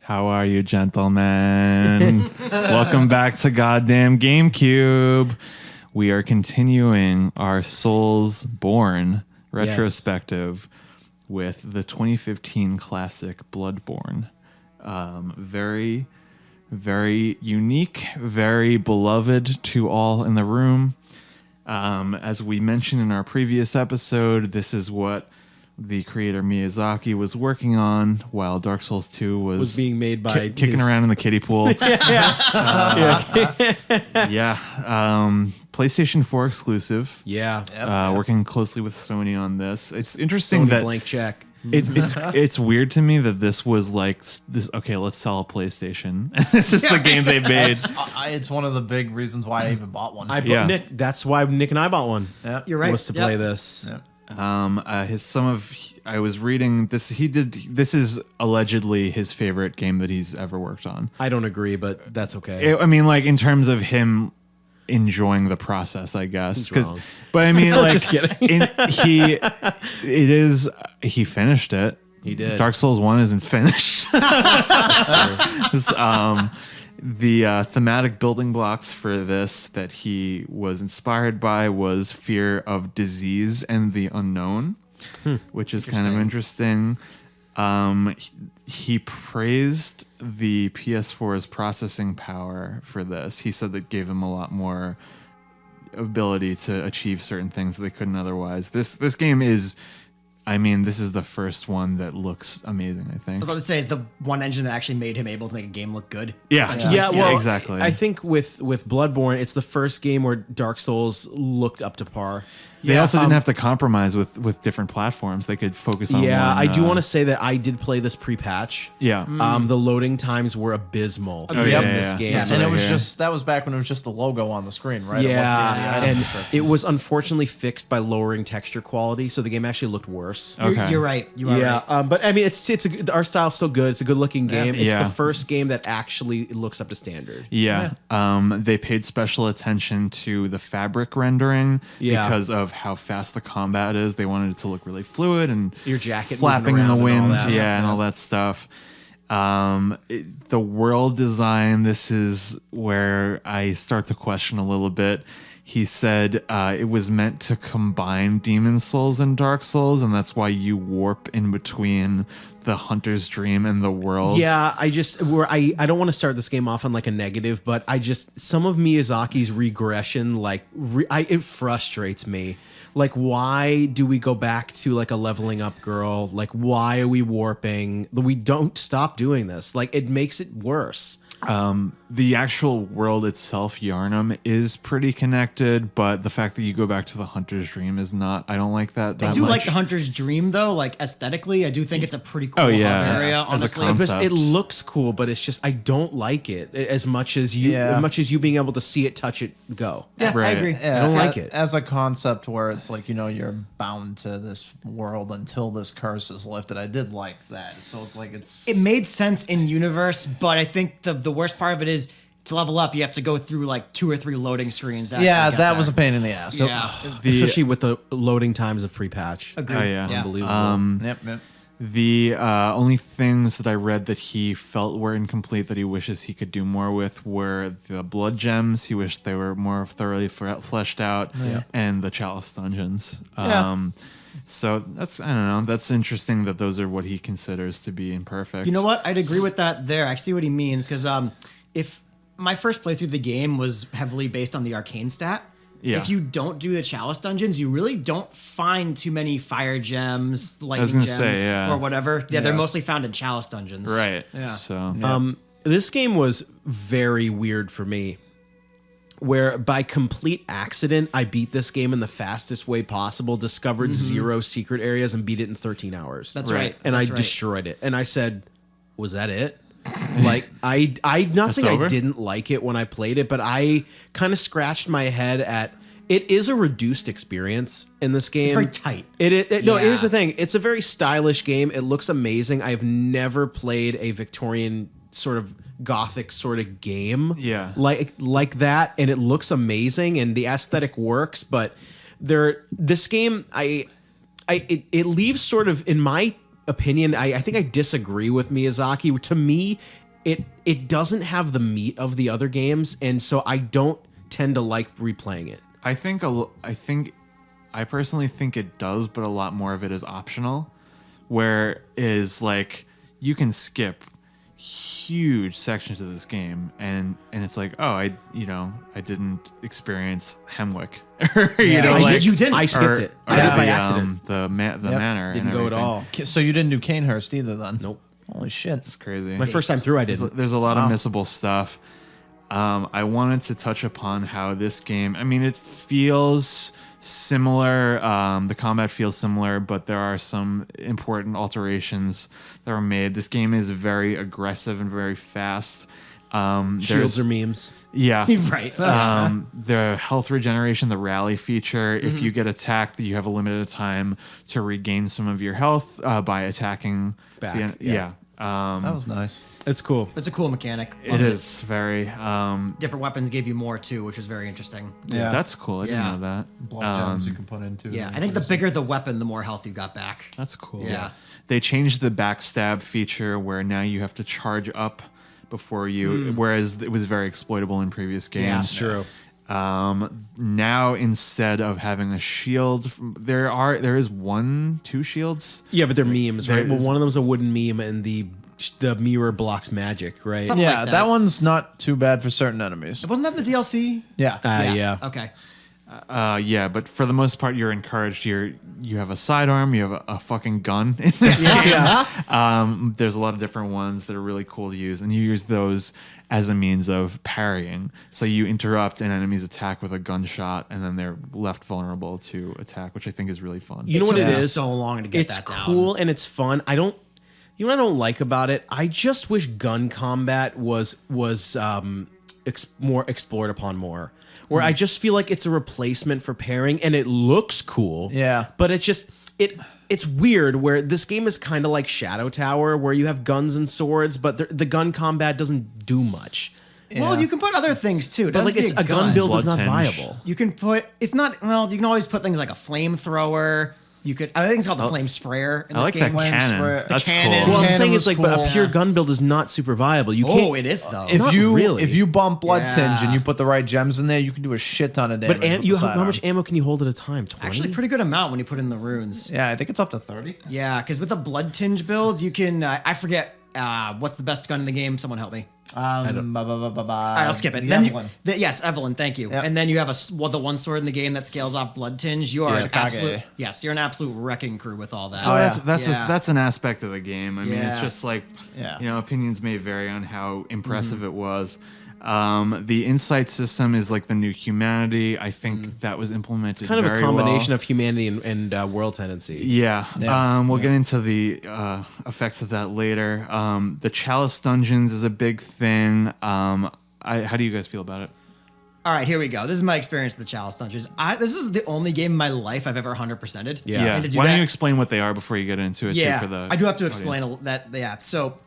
How are you, gentlemen? Welcome back to goddamn Gamecube. We are continuing our Soulsborne retrospective with the 2015 classic Bloodborne. Very, very unique, very beloved to all in the room. As we mentioned in our previous episode, this is what the creator Miyazaki was working on while Dark Souls 2 was being made by kicking around in the kiddie pool. PlayStation 4 exclusive. Working closely with Sony on this. It's interesting that blank check. It's weird to me that this was like this. Okay, let's sell a PlayStation. This is the game they made. It's one of the big reasons why I even bought one. Nick. That's why Nick and I bought one. Yeah, you're right. Was to play this. Yep. I was reading this. This is allegedly his favorite game that he's ever worked on. I don't agree, but that's okay. I mean, like in terms of him enjoying the process, I guess. But I mean, like, just kidding. He finished it. He did. Dark Souls 1 isn't finished. The thematic building blocks for this that he was inspired by was fear of disease and the unknown, which is kind of interesting. He praised the PS4's processing power for this. He said that gave him a lot more ability to achieve certain things that they couldn't otherwise. This game is... I mean, this is the first one that looks amazing, I think. I was about to say, is the one engine that actually made him able to make a game look good. Yeah, exactly. I think with Bloodborne, it's the first game where Dark Souls looked up to par. They also didn't have to compromise with different platforms. They could focus on one. I do want to say that I did play this pre-patch. Yeah. The loading times were abysmal in this game. And it was that was back when it was just the logo on the screen, right? Yeah, it was unfortunately fixed by lowering texture quality, so the game actually looked worse. Okay. You're right. You are right. But I mean, our style's still good. It's a good-looking game. It's the first game that actually looks up to standard. Yeah. They paid special attention to the fabric rendering because of how fast the combat is. They wanted it to look really fluid and your jacket flapping in the wind, and all that stuff. The world design, this is where I start to question a little bit. He said it was meant to combine Demon Souls and Dark Souls, and that's why you warp in between the hunter's dream and the world. Yeah, I don't want to start this game off on like a negative, but some of Miyazaki's regression, it frustrates me. Like, why do we go back to like a leveling up girl? Like, why are we warping? We don't stop doing this. Like, it makes it worse. The actual world itself, Yharnam, is pretty connected, but the fact that you go back to the Hunter's Dream is not. I don't like that. I do like the Hunter's Dream though. Like aesthetically, I do think it's a pretty cool area. Honestly, it looks cool, but it's just I don't like it as much as you. As much as you being able to see it, touch it, go. Yeah, right. I agree. I don't like it as a concept where it's like you're bound to this world until this curse is lifted. I did like that. So it's like it made sense in universe, but I think the worst part of it is to level up, you have to go through like 2 or 3 loading screens. That was a pain in the ass. Especially with the loading times of pre-patch. Agreed. Oh, yeah. Unbelievable. Yep. The only things that I read that he felt were incomplete that he wishes he could do more with were the blood gems. He wished they were more thoroughly fleshed out, and the Chalice Dungeons. So that's, I don't know, that's interesting that those are what he considers to be imperfect. You know what? I'd agree with that there. I see what he means, because if my first playthrough of the game was heavily based on the arcane stat, if you don't do the Chalice Dungeons, you really don't find too many fire gems, lightning gems, or whatever. Yeah, they're mostly found in Chalice Dungeons. Right. Yeah. So, this game was very weird for me, where by complete accident, I beat this game in the fastest way possible, discovered 0 secret areas, and beat it in 13 hours. That's right. And I destroyed it. And I said, was that it? Like, I not saying I didn't like it when I played it, but I kind of scratched my head at, it is a reduced experience in this game. It's very tight. No, here's the thing. It's a very stylish game. It looks amazing. I've never played a Victorian sort of gothic sort of game like that, and it looks amazing and the aesthetic works, but this game it leaves sort of, in my opinion. I think I disagree with Miyazaki. To me, it doesn't have the meat of the other games, and so I don't tend to like replaying it. I personally think it does, but a lot more of it is optional. Where is like you can skip huge sections of this game, and it's like, oh, I didn't experience Hemwick. You didn't. I skipped it. I did by accident. The manor Didn't and go at everything. all. So you didn't do Canehurst either then? Nope. Holy shit. It's crazy. My first time through, I didn't. There's a lot of missable stuff. I wanted to touch upon how this game, I mean, it feels similar. The combat feels similar, but there are some important alterations that were made. This game is very aggressive and very fast. Shields are memes. Yeah. Right. The health regeneration, the rally feature, if you get attacked, you have a limited time to regain some of your health by attacking. Back, Yeah. That was nice. It's cool. It's a cool mechanic. It is very... Different weapons gave you more too, which was very interesting. Yeah. That's cool. I didn't Yeah. know that. Blood gems you can put into. Yeah, I think the bigger the weapon, the more health you got back. That's cool. Yeah. They changed the backstab feature where now you have to charge up before you, whereas it was very exploitable in previous games. Yeah. It's true. Now instead of having a shield, there is 2 shields. Yeah, but they're memes, right? There Well, is- one of them's a wooden meme, and the mirror blocks magic, right? Something Yeah, like that that. one's not too bad for certain enemies. Wasn't that the DLC? Yeah. Yeah. Okay. Yeah, but for the most part, you're encouraged. You have a sidearm, you have a fucking gun in this game. There's a lot of different ones that are really cool to use, and you use those as a means of parrying. So you interrupt an enemy's attack with a gunshot, and then they're left vulnerable to attack, which I think is really fun. You know what took it me is? so long to get It's that down. cool and it's fun. You know what I don't like about it? I just wish gun combat was more explored upon more. Where I just feel like it's a replacement for pairing, and it looks cool. Yeah. But it's weird where this game is kind of like Shadow Tower, where you have guns and swords, but the gun combat doesn't do much. Well, you can put other things too. It But doesn't like, it's be a gun build is Blood not tinge. viable. You can put. It's not. Well, you can always put things like a flamethrower. You could. I think it's called the flame sprayer in I this like game. that cannon. sprayer. That's cannon. cool. Well, I'm Cannon saying was it's like, but cool. a pure gun build is not super viable. You can't. Oh, it is though. If Not you really. if you bump blood Yeah. tinge and you put the right gems in there, you can do a shit ton of damage. But with you the how sidearm. much ammo can you hold at a time? 20? Actually, pretty good amount when you put in the runes. Yeah, I think it's up to 30. Yeah, because with a blood tinge build, you can. I forget what's the best gun in the game. Someone help me. All right, All right, I'll skip it. Then Evelyn. yes, Evelyn. Thank you. Yep. And then you have the one sword in the game that scales off blood tinge. You are an Shikage. absolute. Yes, you're an absolute wrecking crew with all that. So yeah. that's an aspect of the game. I mean, it's Yeah. just like, Yeah. opinions may vary on how impressive it was. The insight system is like the new humanity. I think that was implemented kind of a very combination well. of humanity and world tendency. Yeah. Yeah. We'll get into the effects of that later. The Chalice Dungeons is a big thing. How do you guys feel about it? All right, here we go. This is my experience with the Chalice Dungeons. This is the only game in my life I've ever 100%ed. Yeah. And to do Why that, don't you explain what they are before you get into it? yeah, Too, for the I do have to audience? explain that. Yeah, so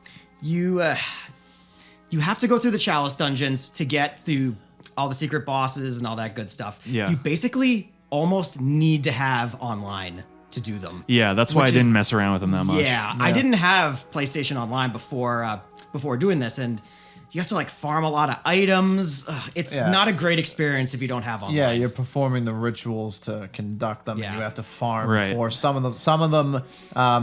you have to go through the Chalice Dungeons to get through all the secret bosses and all that good stuff. Yeah. You basically almost need to have online to do them. Yeah, that's why I Which is- didn't mess around with them that much. Yeah, I didn't have PlayStation Online before doing this, and you have to like farm a lot of items. It's Yeah. not a great experience if you don't have online. Yeah, you're performing the rituals to conduct them. Yeah. And you have to farm Right. for some of them. Some of them,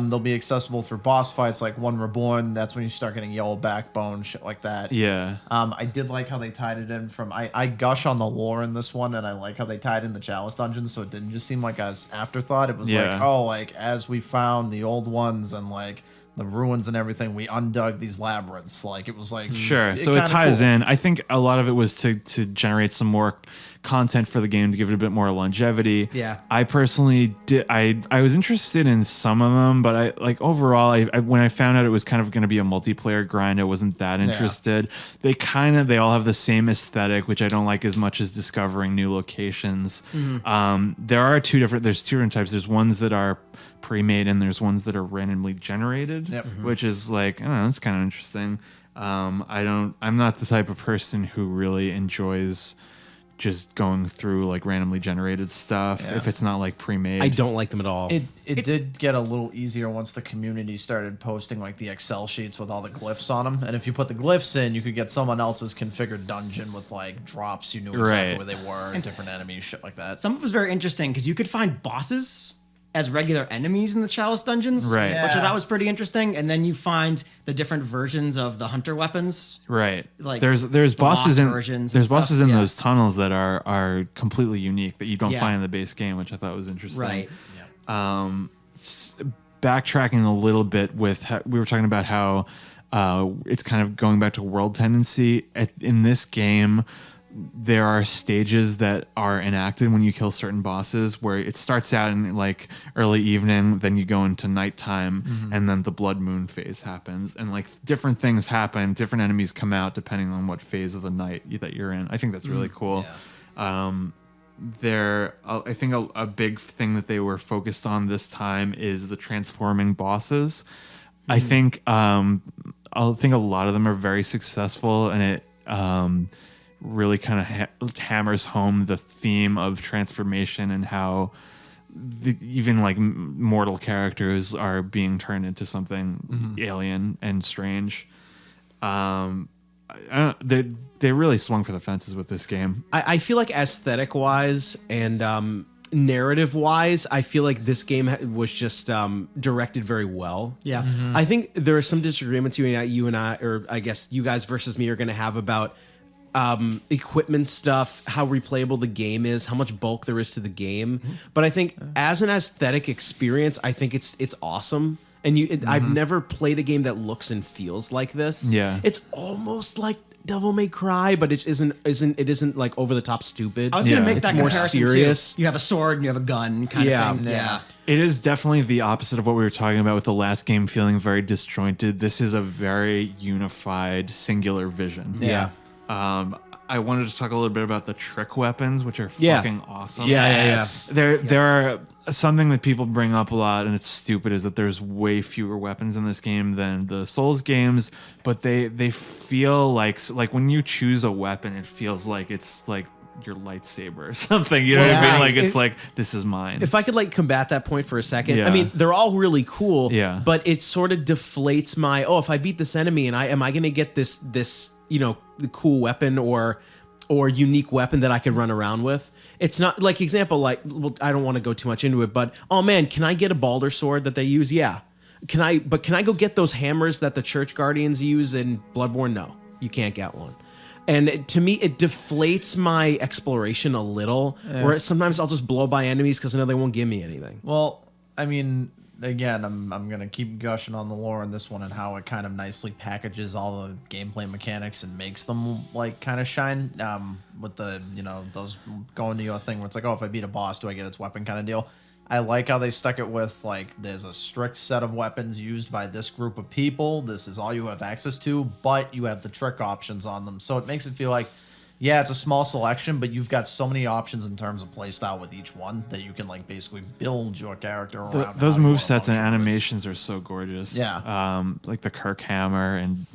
they'll be accessible through boss fights, like One Reborn. That's when you start getting yellow backbone, shit like that. Yeah. I did like how they tied it in from. I gush on the lore in this one, and I like how they tied in the Chalice Dungeons, so it didn't just seem like an afterthought. It was Yeah. like, oh, like as we found the old ones and like the ruins and everything, we undug these labyrinths. Like it was like Sure. So it kinda ties cool. in. I think a lot of it was to generate some more content for the game to give it a bit more longevity. Yeah. I personally did. I was interested in some of them, but I like overall. I when I found out it was kind of going to be a multiplayer grind, I wasn't that interested. They all have the same aesthetic, which I don't like as much as discovering new locations. There's two different types. There's ones that are pre-made and there's ones that are randomly generated, Yep. which is like, I don't know, that's kind of interesting. I'm not the type of person who really enjoys just going through like randomly generated stuff if it's not like pre-made. I don't like them at all. It did get a little easier once the community started posting like the Excel sheets with all the glyphs on them. And if you put the glyphs in, you could get someone else's configured dungeon with like drops. You knew exactly where they were, and different enemies, shit like that. Some of it was very interesting because you could find bosses as regular enemies in the Chalice Dungeons, Right. which I thought was pretty interesting. And then you find the different versions of the hunter weapons. Right. Like there's the bosses lost in versions there's and bosses stuff, in yeah. those tunnels that are completely unique that you don't Yeah. find in the base game, which I thought was interesting. Right. Backtracking a little bit with we were talking about how it's kind of going back to world tendency. In this game, there are stages that are enacted when you kill certain bosses where it starts out in like early evening, then you go into nighttime, and then the blood moon phase happens, and like different things happen, different enemies come out depending on what phase of the night that you're in. I think that's really cool. I think a big thing that they were focused on this time is the transforming bosses. I think a lot of them are very successful, and it really kind of hammers home the theme of transformation and how even like mortal characters are being turned into something alien and strange. They really swung for the fences with this game. I feel like aesthetic wise and narrative wise, I feel like this game was just directed very well. Yeah. I think there are some disagreements you and I, or I guess you guys versus me, are going to have about equipment stuff, how replayable the game is, how much bulk there is to the game. But I think as an aesthetic experience, I think it's awesome. And I've never played a game that looks and feels like this. Yeah. It's almost like Devil May Cry, but it isn't like over the top stupid. I was going to make it's that more comparison serious. too. You have a sword and you have a gun kind of thing. Yeah. It is definitely the opposite of what we were talking about with the last game feeling very disjointed. This is a very unified, singular vision. Yeah. I wanted to talk a little bit about the trick weapons, which are fucking awesome. Yeah. There are something that people bring up a lot, and it's stupid, is that there's way fewer weapons in this game than the Souls games, but they feel like when you choose a weapon, it feels like it's like your lightsaber or something. You know what I mean? Like it's like, this is mine. If I could like combat that point for a second, Yeah. I mean, they're all really cool. Yeah. But it sort of deflates my, if I beat this enemy and am I going to get this the cool weapon or unique weapon that I could run around with? It's not like example, I don't want to go too much into it, but oh man, can I get a Balder sword that they use? Yeah. Can I go get those hammers that the Church Guardians use in Bloodborne? No, you can't get one. And to me, it deflates my exploration a little, where sometimes I'll just blow by enemies because I know they won't give me anything. Well, I mean, again, I'm gonna keep gushing on the lore in this one and how it kind of nicely packages all the gameplay mechanics and makes them like kind of shine. With the those going to your thing where it's like, if I beat a boss, do I get its weapon kind of deal. I like how they stuck it with like there's a strict set of weapons used by this group of people. This is all you have access to, but you have the trick options on them, so it makes it feel like. Yeah, it's a small selection, but you've got so many options in terms of playstyle with each one that you can like basically build your character around. Those movesets and animations are so gorgeous. Yeah. Like the Kirk hammer and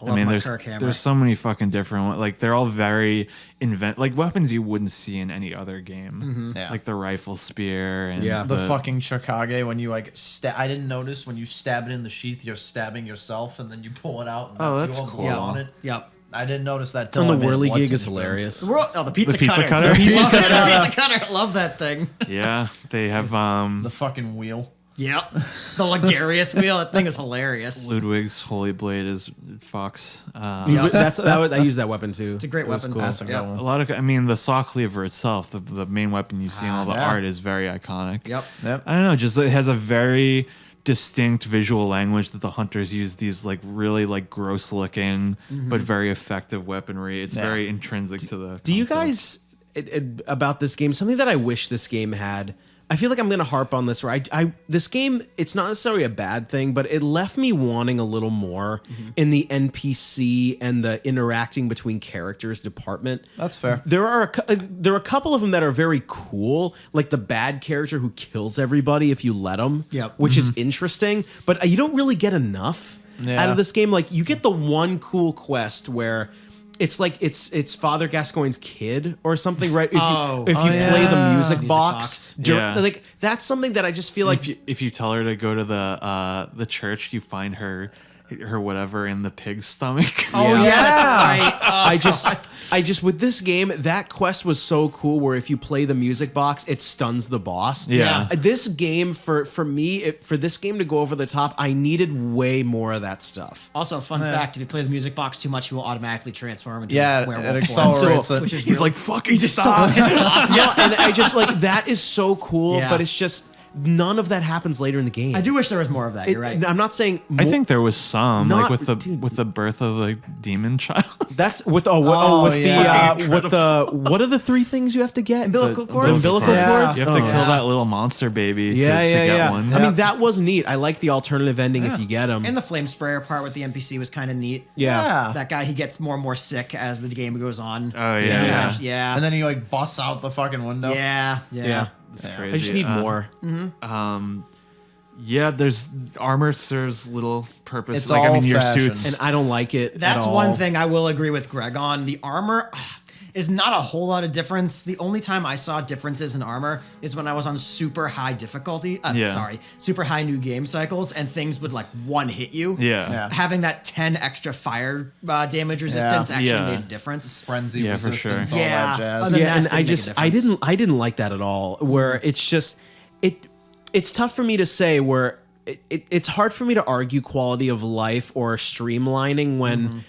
I mean, there's so many fucking different ones. Like they're all very like weapons you wouldn't see in any other game. Yeah. Like the rifle spear and the fucking Chikage when you like I didn't notice when you stab it in the sheath, you're stabbing yourself and then you pull it out and that's you all cool. blood on it. Yep. I didn't notice that till And I the made a whirly blood gig is tinge hilarious. The pizza, The pizza cutter? The pizza Love cutter. that. The pizza cutter. Love that thing. Yeah, they have The fucking wheel. Yep. The Ligarius wheel. That thing is hilarious. Ludwig's holy blade is Fox. I use that weapon too. It's a great weapon. That's a good Yep. one. A lot of, the saw cleaver itself, the main weapon you see in all the yeah. art is very iconic. Yep. I don't know, just it has a very distinct visual language that the hunters use these like really like gross looking but very effective weaponry. It's very intrinsic to the Do you concept. guys about this game, something that I wish this game had? I feel like I'm going to harp on this where this game, it's not necessarily a bad thing, but it left me wanting a little more in the NPC and the interacting between characters department. That's fair. There are a couple of them that are very cool, like the bad character who kills everybody if you let him, which is interesting, but you don't really get enough out of this game. Like you get the one cool quest where it's like it's Father Gascoigne's kid or something, right? If Oh. you play the music Music box, box. Yeah. like that's something that I just feel like if you tell her to go to the church, you find her whatever in the pig's stomach. Oh yeah, that's right. I just with this game, that quest was so cool where if you play the music box, it stuns the boss. Yeah. This game for me, for this game to go over the top, I needed way more of that stuff. Also, fun fact: if you play the music box too much, you will automatically transform into Yeah, a it werewolf. accelerates form, it. which is He's really- like, fucking stop. so pissed off. Yeah, and I just like that is so cool, Yeah. but it's just none of that happens later in the game. I do wish there was more of that. You're right. I'm not saying I think there was some Not- like dude. with the birth of the demon child. that's with what are the three things you have to get? Umbilical The cords. Umbilical Yeah. cords? You have to Oh. kill that little monster baby Yeah, to yeah, get yeah. one. I mean, that was neat. I like the alternative ending if you get them. And the flame sprayer part with the NPC was kind of neat. yeah. That guy, he gets more and more sick as the game goes on. Oh, yeah. Yeah. And then he like busts out the fucking window. Yeah. Yeah. It's Yeah. crazy. I just need more. Yeah, there's armor serves little purpose. It's like I mean, your old-fashioned. suits. And I don't like it. That's at all. one thing I will agree with Greg on. The armor is not a whole lot of difference. The only time I saw differences in armor is when I was on super high difficulty. Super high new game cycles, and things would like one hit you. Yeah. Yeah. Having that 10 extra fire damage resistance actually Yeah. made a difference. Frenzy Yeah, for resistance, sure. all Yeah. that jazz. Other than Yeah, that and didn't I make a just difference. I didn't like that at all. Where it's just it's tough for me to say where it's hard for me to argue quality of life or streamlining when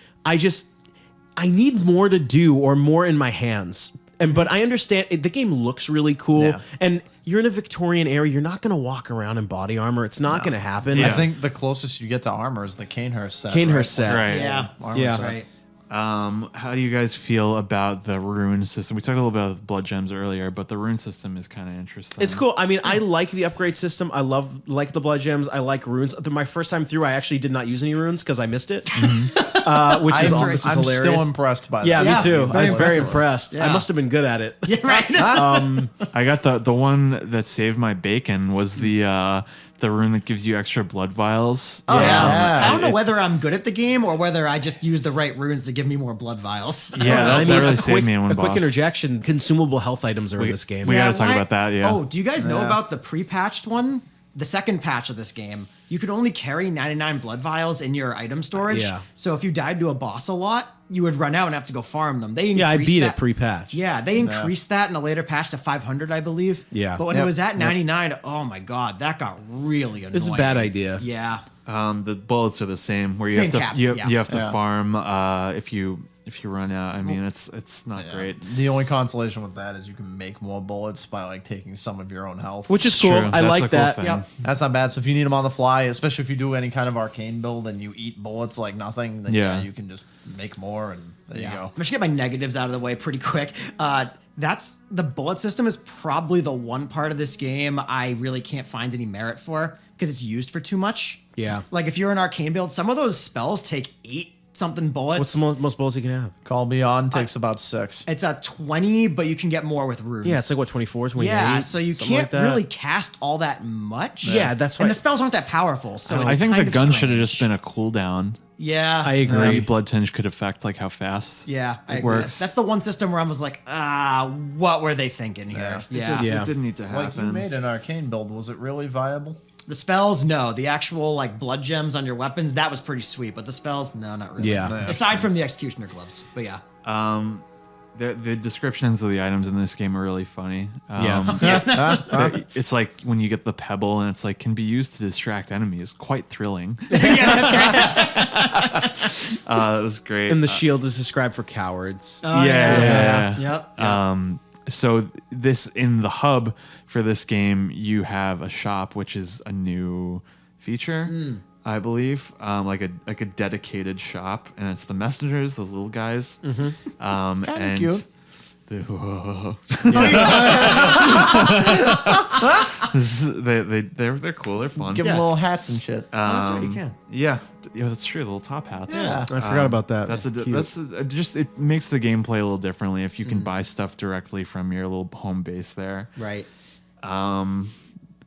I need more to do or more in my hands. But I understand the game looks really cool, Yeah. and you're in a Victorian era. You're not going to walk around in body armor. It's not going to happen. Yeah. I think the closest you get to armor is the Canehurst set. Canehurst set. Right. Yeah. Armor Yeah. set. Right. How do you guys feel about the rune system? We talked a little bit about blood gems earlier, but the rune system is kind of interesting. It's cool. I mean, I like the upgrade system. I like the blood gems. I like runes. My first time through, I actually did not use any runes because I missed it, which is I'm hilarious. still impressed by that. Yeah, Yeah, me too. very I was very impressive. impressed. Yeah. I must have been good at it. Yeah, right. I got the one that saved my bacon was the rune that gives you extra blood vials. Oh, yeah. Yeah. I don't know whether I'm good at the game or whether I just use the right runes to give me more blood vials. Yeah, that really saved me in one a quick boss. interjection. Consumable health items are in this game. we gotta talk why- about that, yeah. Oh, do you guys know Yeah. about the pre-patched one? The second patch of this game, you could only carry 99 blood vials in your item storage. Yeah. So if you died to a boss a lot, you would run out and have to go farm them. They Yeah, I increased beat that- it pre-patch. Yeah, they increased that in a later patch to 500, I believe. Yeah. But when it Yep. was at 99, oh my god, that got really annoying. This is a bad idea. Yeah. The bullets are the same where you Same have to cap, you yeah. have to Yeah. farm if you run out. I mean, it's not great. The only consolation with that is you can make more bullets by like taking some of your own health. Which is It's cool. true. I That's like a cool that. thing. Yep. That's not bad. So if you need them on the fly, especially if you do any kind of arcane build and you eat bullets like nothing, then Yeah. you can just make more and there you I'm go. just get my negatives out of the way pretty quick. That's the bullet system is probably the one part of this game I really can't find any merit for because it's used for too much. Yeah. Like if you're an arcane build, some of those spells take 8 something bullets. What's the most bullets you can have? Call Beyond takes about 6. It's a 20, but you can get more with runes. Yeah, it's like what 24, 28. Yeah, so you something can't like that. really cast all that much. Yeah, that's why- And the spells aren't that powerful, so it's I think the kind of gun should have just strange. been a cooldown. Yeah, I agree. Maybe blood tinge could affect like how fast. Yeah, I it agree. works. That's the one system where I was like, what were they thinking here? Yeah. It Yeah. didn't need to Like happen. you made an arcane build, was it really viable? The spells, no. The actual like blood gems on your weapons, that was pretty sweet. But the spells, no, not really. Yeah. Aside from the executioner gloves, but yeah. The descriptions of the items in this game are really funny. Yeah. It's like when you get the pebble and it's like can be used to distract enemies. Quite thrilling. Yeah, that's right. It was great. And the shield is described for cowards. Oh, yeah. Yep. So this in the hub for this game, you have a shop, which is a new feature, I believe, like a dedicated shop, and it's the messengers, the little guys, and cute. they're cool, they're fun. Give them little hats and shit. That's right, you can. Yeah, that's true. The little top hats. Yeah. I forgot about that. That's Cute. just it makes the gameplay a little differently if you can buy stuff directly from your little home base there. Right.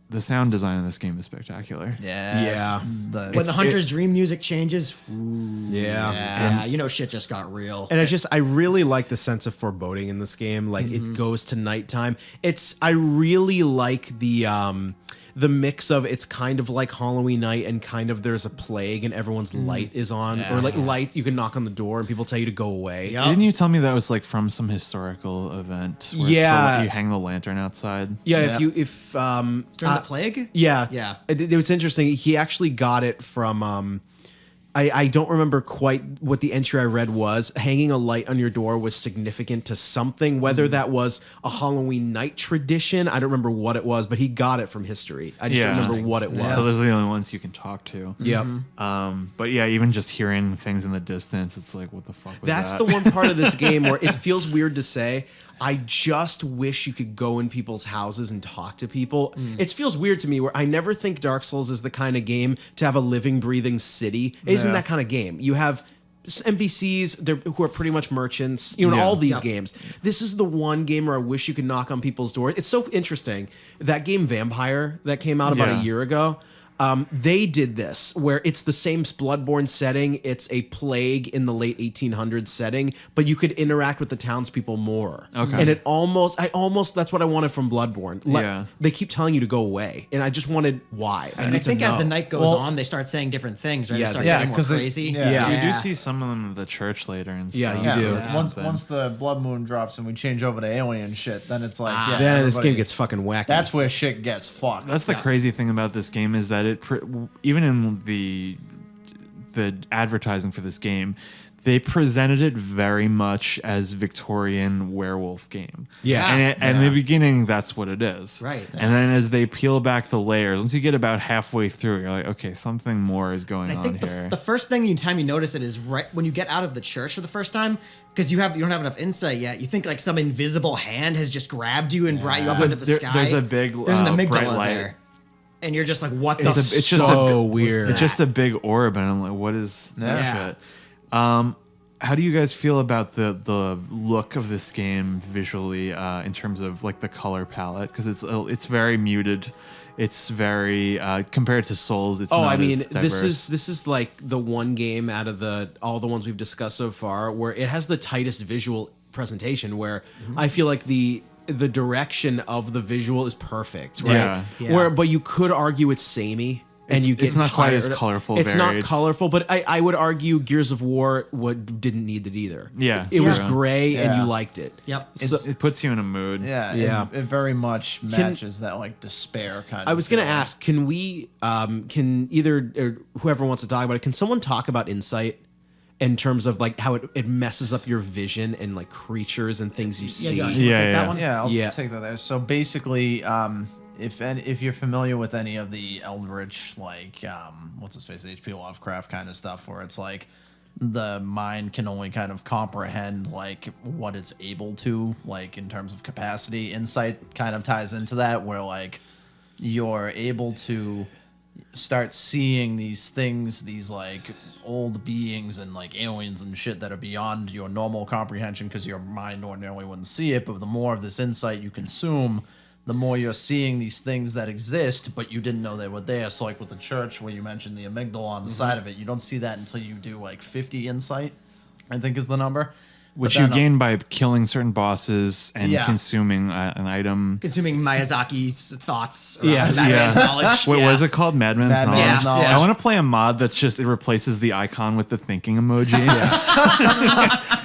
the sound design in this game is spectacular. Yes. Yeah. When the hunter's dream music changes, ooh, Yeah. yeah, you know shit just got real. And I really like the sense of foreboding in this game. Like it goes to nighttime. I really like the mix of it's kind of like Halloween night and kind of there's a plague and everyone's light is on, or like light, you can knock on the door and people tell you to go away. Yep. Didn't you tell me that was like from some historical event? Where you hang the lantern outside. Yeah, Yep. if During the plague? yeah, Yeah. it was interesting. He actually got it from I don't remember quite what the entry I read was. Hanging a light on your door was significant to something, whether that was a Halloween night tradition. I don't remember what it was, but he got it from history. I just don't remember what it was. So those are the only ones you can talk to. Yep. But yeah, even just hearing things in the distance, it's like, what the fuck was That's that? the one part of this game where it feels weird to say. I just wish you could go in people's houses and talk to people. It feels weird to me where I never think Dark Souls is the kind of game to have a living, breathing city. It isn't that kind of game. You have NPCs who are pretty much merchants, in all these games. This is the one game where I wish you could knock on people's doors. It's so interesting. That game Vampire that came out about a year ago, they did this where it's the same Bloodborne setting. It's a plague in the late 1800s setting, but you could interact with the townspeople more. Okay. And that's what I wanted from Bloodborne. They keep telling you to go away, and I just wanted why. I think as the night goes on, they start saying different things, right? Yeah, they start yeah, getting more 'cause they- crazy. yeah. You do see some of them in the church later and stuff. Yeah, you do. So Once the blood moon drops and we change over to alien shit, then it's like, then this everybody- game gets fucking wacky. That's where shit gets fucked. That's the crazy thing about this game is that even in the advertising for this game, they presented it very much as Victorian werewolf game. Yeah. And in the beginning, that's what it is. Right. And then as they peel back the layers, once you get about halfway through, you're like, okay, something more is going I on think here. the first time you notice it is right when you get out of the church for the first time, because you don't have enough insight yet. You think like some invisible hand has just grabbed you and brought you up into the sky. There's a big There's an bright amygdala light. there, and you're just like, what the? It's just so a, weird. It's just a big orb, and I'm like, what is that Yeah. shit? How do you guys feel about the look of this game visually in terms of like the color palette? Because it's very muted. It's very compared to Souls. It's not as diverse. this is like the one game out of all the ones we've discussed so far where it has the tightest visual presentation. Where I feel like the direction of the visual is perfect, right? Yeah. But you could argue it's samey. And you get it's not quite as tired. colorful. It's varied. not colorful, but I would argue Gears of War didn't need it either. Yeah, it was true. gray and Yeah. you liked it. Yep. It puts you in a mood. Yeah. It very much matches that like despair kind of. I was going to ask, can we, can either, or whoever wants to talk about it, can someone talk about Insight in terms of like how it messes up your vision and like creatures and things you see? Josh, you wanna take that one? Yeah, I'll Yeah. take that there. So basically, if you're familiar with any of the Eldritch, like what's his face, H.P. Lovecraft kind of stuff, where it's like the mind can only kind of comprehend like what it's able to, like in terms of capacity. Insight kind of ties into that, where like you're able to start seeing these things, these like old beings and like aliens and shit that are beyond your normal comprehension because your mind ordinarily wouldn't see it. But the more of this insight you consume, the more you're seeing these things that exist, but you didn't know they were there. So like with the church where you mentioned the amygdala on the side of it, you don't see that until you do like 50 insight, I think is the number. Which But you then, gain by killing certain bosses and consuming an item. Consuming Miyazaki's thoughts. Yes, Madman's knowledge. Wait, Yeah. what is it called? Madman's Madman's Knowledge? Knowledge. I want to play a mod that's just, it replaces the icon with the thinking emoji.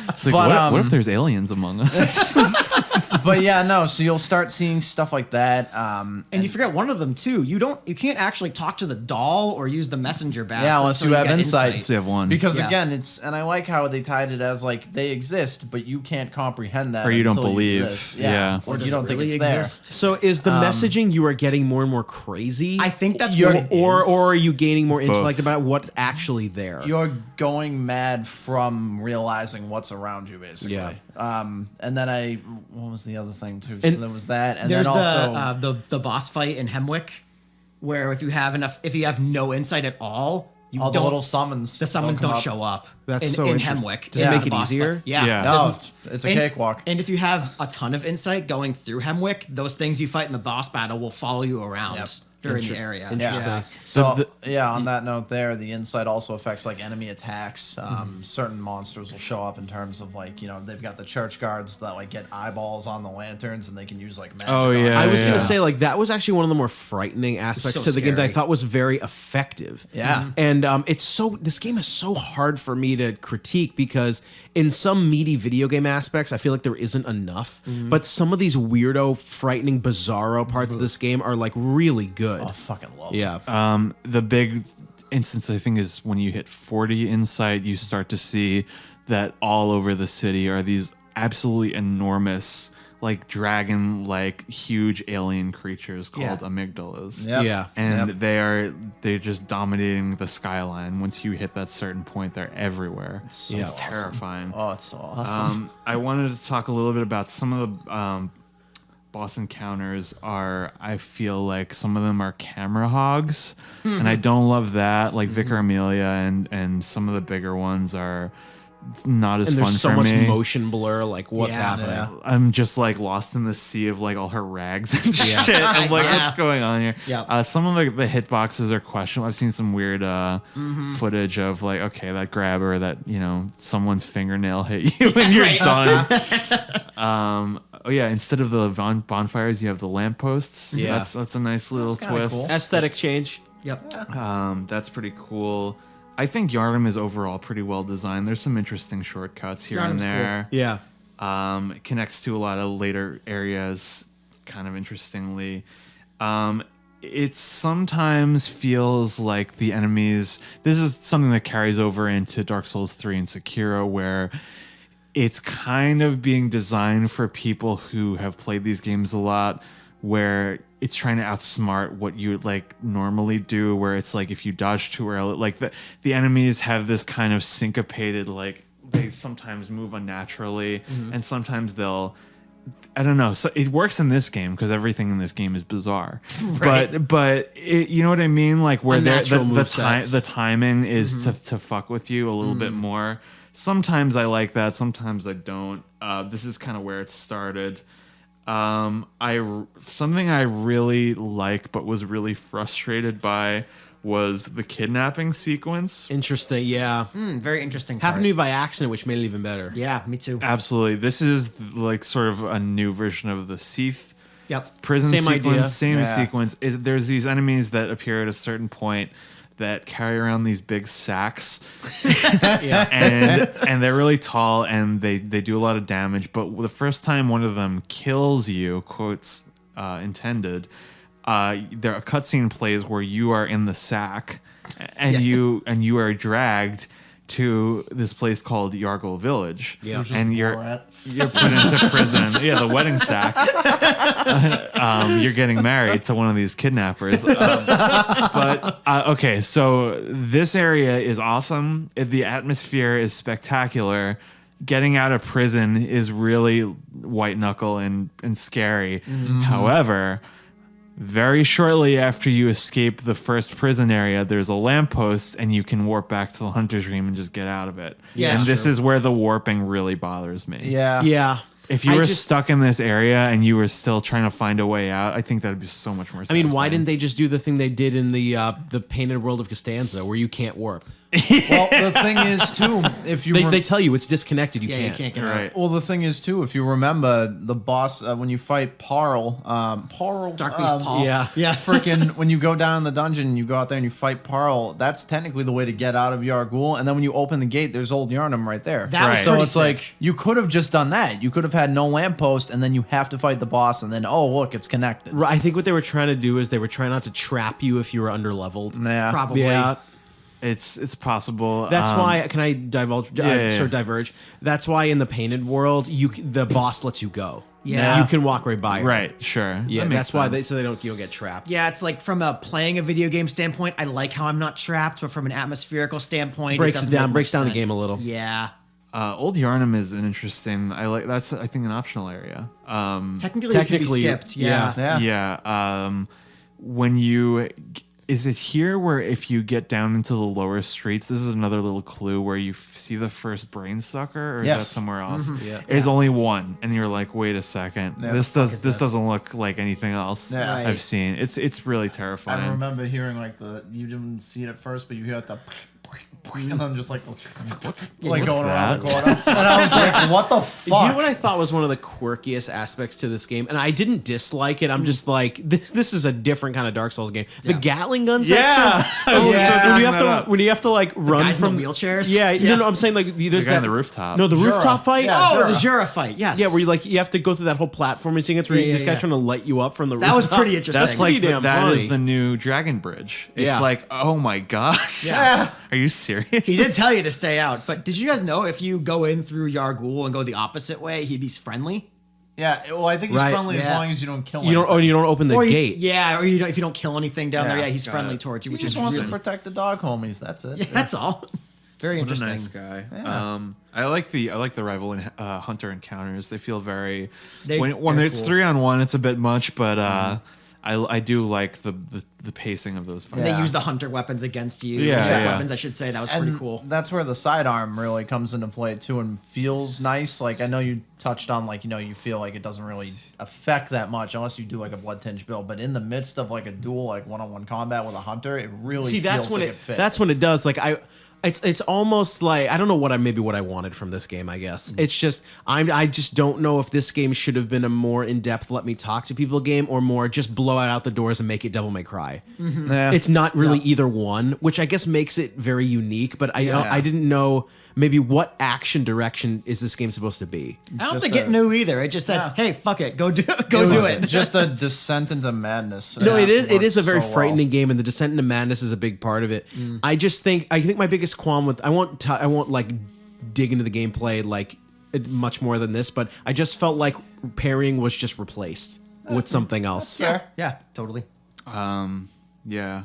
It's like, But, what if there's aliens among us? But yeah, no. So you'll start seeing stuff like that. And you forget one of them too. You can't actually talk to the doll or use the messenger bats. Yeah, unless until you have get insight. So you have one. Because Yeah. again, and I like how they tied it as like they exist, but you can't comprehend that, Or you don't until believe. exist. Yeah. or does you don't it think really it's exist? So is the messaging you are getting more and more crazy? I think that's You're- what it or is. or are you gaining more both. intellect about what's actually there? there. You're going mad from realizing what's around you, basically. Yeah. And then what was the other thing too? And So there was that, and There's then also the boss fight in Hemwick, where if you have no insight at all, you all the don't. little summons. The summons come don't up. show up. That's in, so in interesting. Hemwick. Does it in make the it boss easier? fight. Yeah. Yeah. No, it's a cakewalk. And if you have a ton of insight going through Hemwick, those things you fight in the boss battle will follow you around. Yep. during the area. Interesting. Yeah. So on that note, the insight also affects like enemy attacks. Certain monsters will show up in terms of like they've got the church guards that like get eyeballs on the lanterns and they can use like magic. Oh yeah, I was gonna say like that was actually one of the more frightening aspects so to the game that I scary. thought was very effective. Yeah. And this game is so hard for me to critique because in some meaty video game aspects, I feel like there isn't enough. But some of these weirdo, frightening, bizarro parts of this game are like really good. Oh, I fucking love it. Yeah. The big instance I think is when you hit 40 insight, you start to see that all over the city are these absolutely enormous, like dragon-like huge alien creatures called amygdalas. Yep. Yeah. And they're just dominating the skyline. Once you hit that certain point, they're everywhere. So It's awesome. terrifying. Oh, it's so awesome. I wanted to talk a little bit about some of the boss encounters I feel like some of them are camera hogs, and I don't love that. Like Vicar Amelia and some of the bigger ones are not as And fun there's so for much me. motion blur. Like what's happening? Yeah. I'm just like lost in the sea of like all her rags and shit. I'm like, Yeah. what's going on here? Yeah. Some of the hitboxes are questionable. I've seen some weird footage of like, okay, that grabber that someone's fingernail hit you and you're done. Oh yeah, instead of the bonfires, you have the lampposts. Yeah. That's a nice little kinda twist. cool. Aesthetic change. Yep. That's pretty cool. I think Yharnam is overall pretty well designed. There's some interesting shortcuts here and Yharnam's cool. there. Yeah. It connects to a lot of later areas kind of interestingly. It sometimes feels like the enemies... This is something that carries over into Dark Souls 3 and Sekiro, where it's kind of being designed for people who have played these games a lot, where it's trying to outsmart what you like normally do, where it's like if you dodge too early, like the enemies have this kind of syncopated, like they sometimes move unnaturally, and sometimes they'll, I don't know. So it works in this game because everything in this game is bizarre, Right. but it, you know what I mean? Like where Unnatural the movesets. the timing is to fuck with you a little bit more. Sometimes I like that. Sometimes I don't. This is kind of where it started. Something I really like but was really frustrated by was the kidnapping sequence. Interesting. Yeah. Very interesting. Happened part. to me by accident, which made it even better. Yeah, me too. Absolutely. This is like sort of a new version of the Seath Yep. prison Same sequence. idea. Same Yeah. sequence. There's these enemies that appear at a certain point that carry around these big sacks. Yeah. and they're really tall and they do a lot of damage. But the first time one of them kills you, quotes intended, there a cutscene plays where you are in the sack and you are dragged to this place called Yargo Village. Yeah. Which is and you're Borat. put into prison. Yeah, the wedding sack. You're getting married to one of these kidnappers. Okay, so this area is awesome. The atmosphere is spectacular. Getting out of prison is really white knuckle and scary. However, very shortly after you escape the first prison area, there's a lamppost and you can warp back to the Hunter's Dream and just get out of it. Yeah, and that's this true. is where the warping really bothers me. Yeah. Yeah. If you I were just- stuck in this area and you were still trying to find a way out, I think that'd be so much more I mean, why satisfying. didn't they just do the thing they did in the Painted World of Costanza, where you can't warp? Well, the thing is too, if you They tell you it's disconnected. You Yeah, can't. you can't get out. Right. well, the thing is too, if you remember the boss when you fight Parl, Dark Beast Paul. Yeah. Yeah. freaking when you go down the dungeon, you go out there and you fight Parl. That's technically the way to get out of Yargul. And then when you open the gate, there's old Yharnam right there. That was Right. So pretty it's sick. like you could have just done that. You could have had no lamppost, and then you have to fight the boss, and then oh look, it's connected. Right, I think what they were trying to do is they were trying not to trap you if you were underleveled. Yeah. Probably. Yeah. It's possible. That's why. Can I divulge? yeah. Sort of diverge. That's why in the Painted World, the boss lets you go. Yeah. You can walk right by her. Right, sure. Yeah, That makes that's why sense. so they don't you'll get trapped. Yeah, it's like from a playing a video game standpoint, I like how I'm not trapped, but from an atmospherical standpoint, breaks doesn't it down, make breaks much down the sense. game a little. Yeah. Old Yharnam is an interesting. That's I think an optional area. Technically, it can be skipped. Yeah. Yeah. Yeah. When you Is it here where if you get down into the lower streets, this is another little clue where you see the first brain sucker, or is that somewhere else? There's only one, and you're like, wait a second, this doesn't look like anything else I've seen. It's really terrifying. I remember hearing like you didn't see it at first, but you hear the. And I'm just like, what's going around the corner? And I was like, what the fuck? Do you know what I thought was one of the quirkiest aspects to this game? And I didn't dislike it. I'm just like, this is a different kind of Dark Souls game. The Gatling Guns section. When you have to like run guys from in the wheelchairs. No, I'm saying like there's the guy that on the rooftop. No, the rooftop fight. The Jura fight. Yes. Yeah, where you have to go through that whole platforming sequence where this guy's trying to light you up from the rooftop. That was pretty interesting. That's like damn that funny. is the new Dragon Bridge. It's Yeah. like, oh my gosh. Yeah. Are you serious? He did tell you to stay out, but did you guys know if you go in through Yargul and go the opposite way, he'd be friendly? Yeah, well, I think he's Right. friendly as Yeah. long as you don't kill him. You don't open the gate. Or you don't, if you don't kill anything down there, he's got friendly it. towards you, He which just is wants really, to protect the dog homies. That's it. yeah, that's all. Very What a interesting. nice guy. Yeah. I like the rival and hunter encounters. They feel very They're when it's cool. 3-on-1, it's a bit much, but I do like the pacing of those fights. They Yeah. use the hunter weapons against you. Yeah, Extra yeah. weapons, I should say. That was And pretty cool. that's where the sidearm really comes into play too and feels nice. Like I know you touched on like, you feel like it doesn't really affect that much unless you do like a blood tinge build. But in the midst of like a duel, like one-on-one combat with a hunter, it really feels like it fits. That's when it does. Like it's almost like I don't know what I wanted from this game. I guess it's just I just don't know if this game should have been a more in depth let me talk to people game or more just blow it out the doors and make it Devil May Cry. Yeah. It's not really either one, which I guess makes it very unique. But I didn't know maybe what action direction is this game supposed to be. I don't just think it knew either. It just said, "Hey, fuck it, go do it." Just a descent into madness. No, it is. It works is a very so well. frightening game, and the descent into madness is a big part of it. I think my biggest qualm with I won't like dig into the gameplay like much more than this, but I just felt like parrying was just replaced with something else. Yeah, totally. Yeah.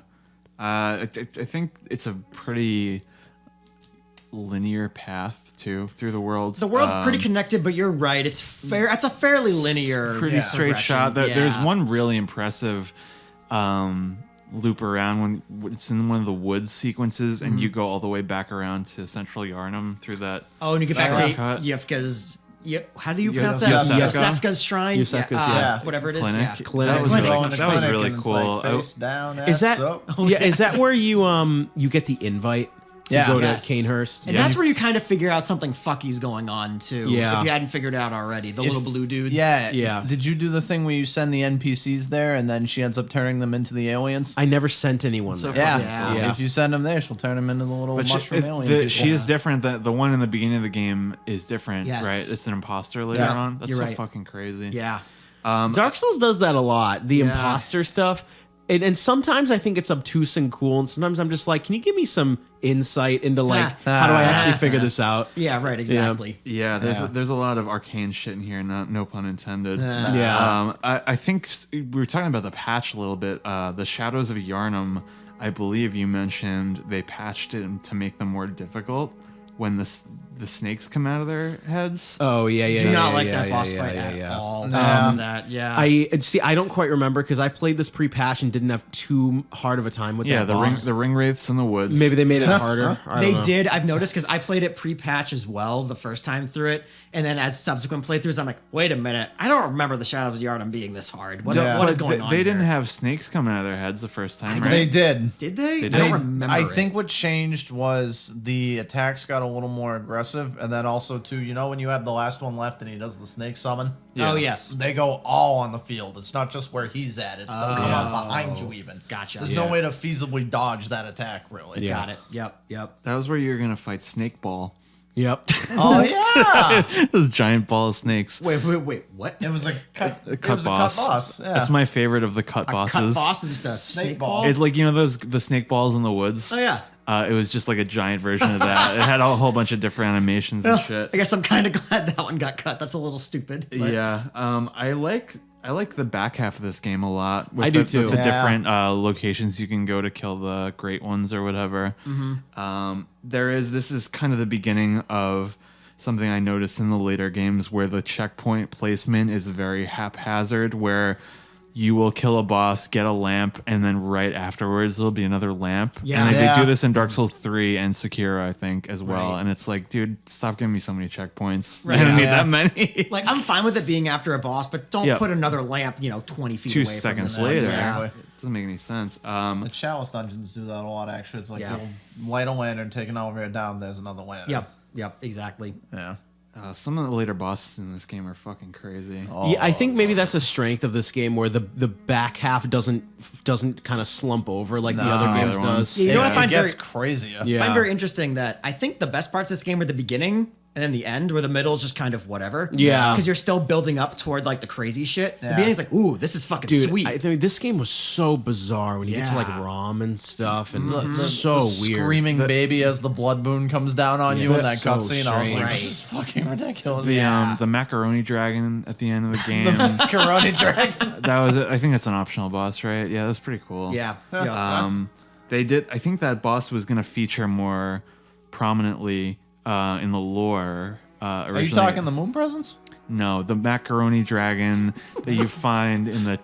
I think it's a pretty linear path too through the world. The world's pretty connected, but you're right. It's fair. It's a fairly linear, pretty straight progression. shot. There's Yeah. one really impressive loop around when it's in one of the woods sequences, and you go all the way back around to Central Yharnam through that. Oh, and you get back to shortcut. Yevka's. How do you Yeah, pronounce that? Yevsevka. Yevsevka's shrine. Yevsevka's, yeah. Whatever it is. Clinic. Yeah. Clinic. That was Clinic. really, Go in the that was clinic really and it's cool. like face down, Is that ass up. is that where you get the invite to Yeah. go to Yes. Canehurst? And that's where you kind of figure out something fucky's going on too. Yeah. If you hadn't figured it out already, the little blue dudes. Yeah, Yeah. Did you do the thing where you send the NPCs there and then she ends up turning them into the aliens? I never sent anyone there. Yeah. Yeah. If you send them there, she'll turn them into the little But mushroom alien. she is different. The one in the beginning of the game is different, Yes. right? It's an imposter later Yeah, on. That's you're so right. fucking crazy. Yeah. Dark Souls does that a lot. The imposter stuff. And sometimes I think it's obtuse and cool, and sometimes I'm just like, can you give me some insight into like how do I actually figure this out? Yeah. Right. Exactly. Yeah, there's a lot of arcane shit in here. No pun intended. Yeah. I think we were talking about the patch a little bit. The Shadows of Yharnam, I believe you mentioned they patched it to make them more difficult when the snakes come out of their heads. Oh yeah. Do not like yeah, that boss yeah, fight yeah, at yeah. all. Because of that. Yeah. I don't quite remember because I played this pre-patch and didn't have too hard of a time with Yeah, that boss. the ring wraiths in the woods. Maybe they made it harder. I don't They know. did. I've noticed because I played it pre-patch as well the first time through it, and then as subsequent playthroughs, I'm like, wait a minute, I don't remember the Shadows of Yharnam being this hard. What is going on? They didn't here? have snakes coming out of their heads the first time, They right? did. Did they? They I did. don't remember. I it. think what changed was the attacks got a little more aggressive, and then also too, when you have the last one left and he does the snake summon. Oh yes. They go all on the field. It's not just where he's at. It's they'll come up behind you even. Gotcha. There's no way to feasibly dodge that attack, really. Yeah. Got it. Yep. That was where you were gonna fight Snake Ball. Yep. Oh yeah. This giant ball of snakes. Wait. What? It was a cut. A It cut was boss. a cut boss. Yeah. That's my favorite of the cut Cut bosses. boss is just a snake ball. It's like the snake balls in the woods. Oh yeah. It was just like a giant version of that. It had a whole bunch of different animations and shit. I guess I'm kind of glad that one got cut. That's a little stupid. But Yeah, I like the back half of this game a lot. With I do the, too. With the Yeah. different locations you can go to kill the great ones or whatever. This is kind of the beginning of something I noticed in the later games where the checkpoint placement is very haphazard, where you will kill a boss, get a lamp, and then right afterwards there'll be another lamp. Yeah. And they Yeah. do this in Dark Souls 3 and Sekiro, I think, as well. Right. And it's like, dude, stop giving me so many checkpoints. Right. I don't need Yeah. that many. Like, I'm fine with it being after a boss, but don't Yeah. put another lamp, 20 feet 2 away seconds from the later. next. Exactly. It doesn't make any sense. The Chalice Dungeons do that a lot, actually. It's like Yeah. you'll light a lantern, take an elevator down, there's another lantern. Yep, exactly. Yeah. Some of the later bosses in this game are fucking crazy. Yeah, I think maybe that's a strength of this game where the back half doesn't kind of slump over like the No. other The games other ones. does. You know what I it find gets very- crazier. Yeah. I find very interesting that I think the best parts of this game are the beginning and then the end, where the middle is just kind of whatever. Yeah. Because you're still building up toward like the crazy shit. The Yeah. beginning's like, ooh, this is fucking Dude, sweet. I mean, this game was so bizarre when you get to like Yeah. ROM and stuff, and it's The so weird. Screaming baby as the blood moon comes down on you in that so cutscene. I was like, strange. this is fucking ridiculous. The macaroni dragon at the end of the game. Macaroni dragon. That was I think that's an optional boss, right? Yeah, that was pretty cool. yeah. They did. I think that boss was going to feature more prominently in the lore. Are you Originally. talking the moon presence? No, the macaroni dragon that you find in the.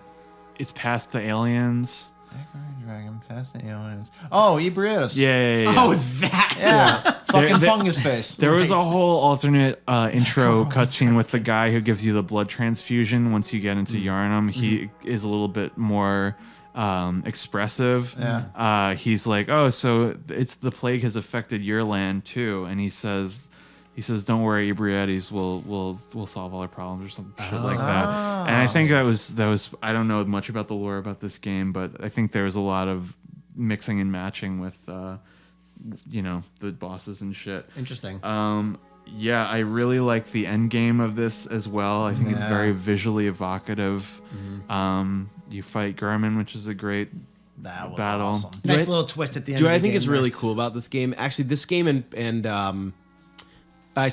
It's past the aliens. Macaroni dragon past the aliens. Oh, Ebriatus. Yeah. Oh, that. Yeah. Fucking There- fungus face. There was a Right. whole alternate intro cutscene with the guy who gives you the blood transfusion once you get into Yharnam. He is a little bit more expressive. Yeah. He's like, oh, so it's the plague has affected your land too, and he says, "Don't worry, Ebrietes will solve all our problems," or some shit like that. And I think that was I don't know much about the lore about this game, but I think there was a lot of mixing and matching with the bosses and shit. Interesting. Yeah, I really like the end game of this as well. I think it's very visually evocative. You fight Garmin, which is a great That was battle. awesome. Nice I- little twist at the end. Dude, of the I think game is there. really cool about this game. Actually, this game and I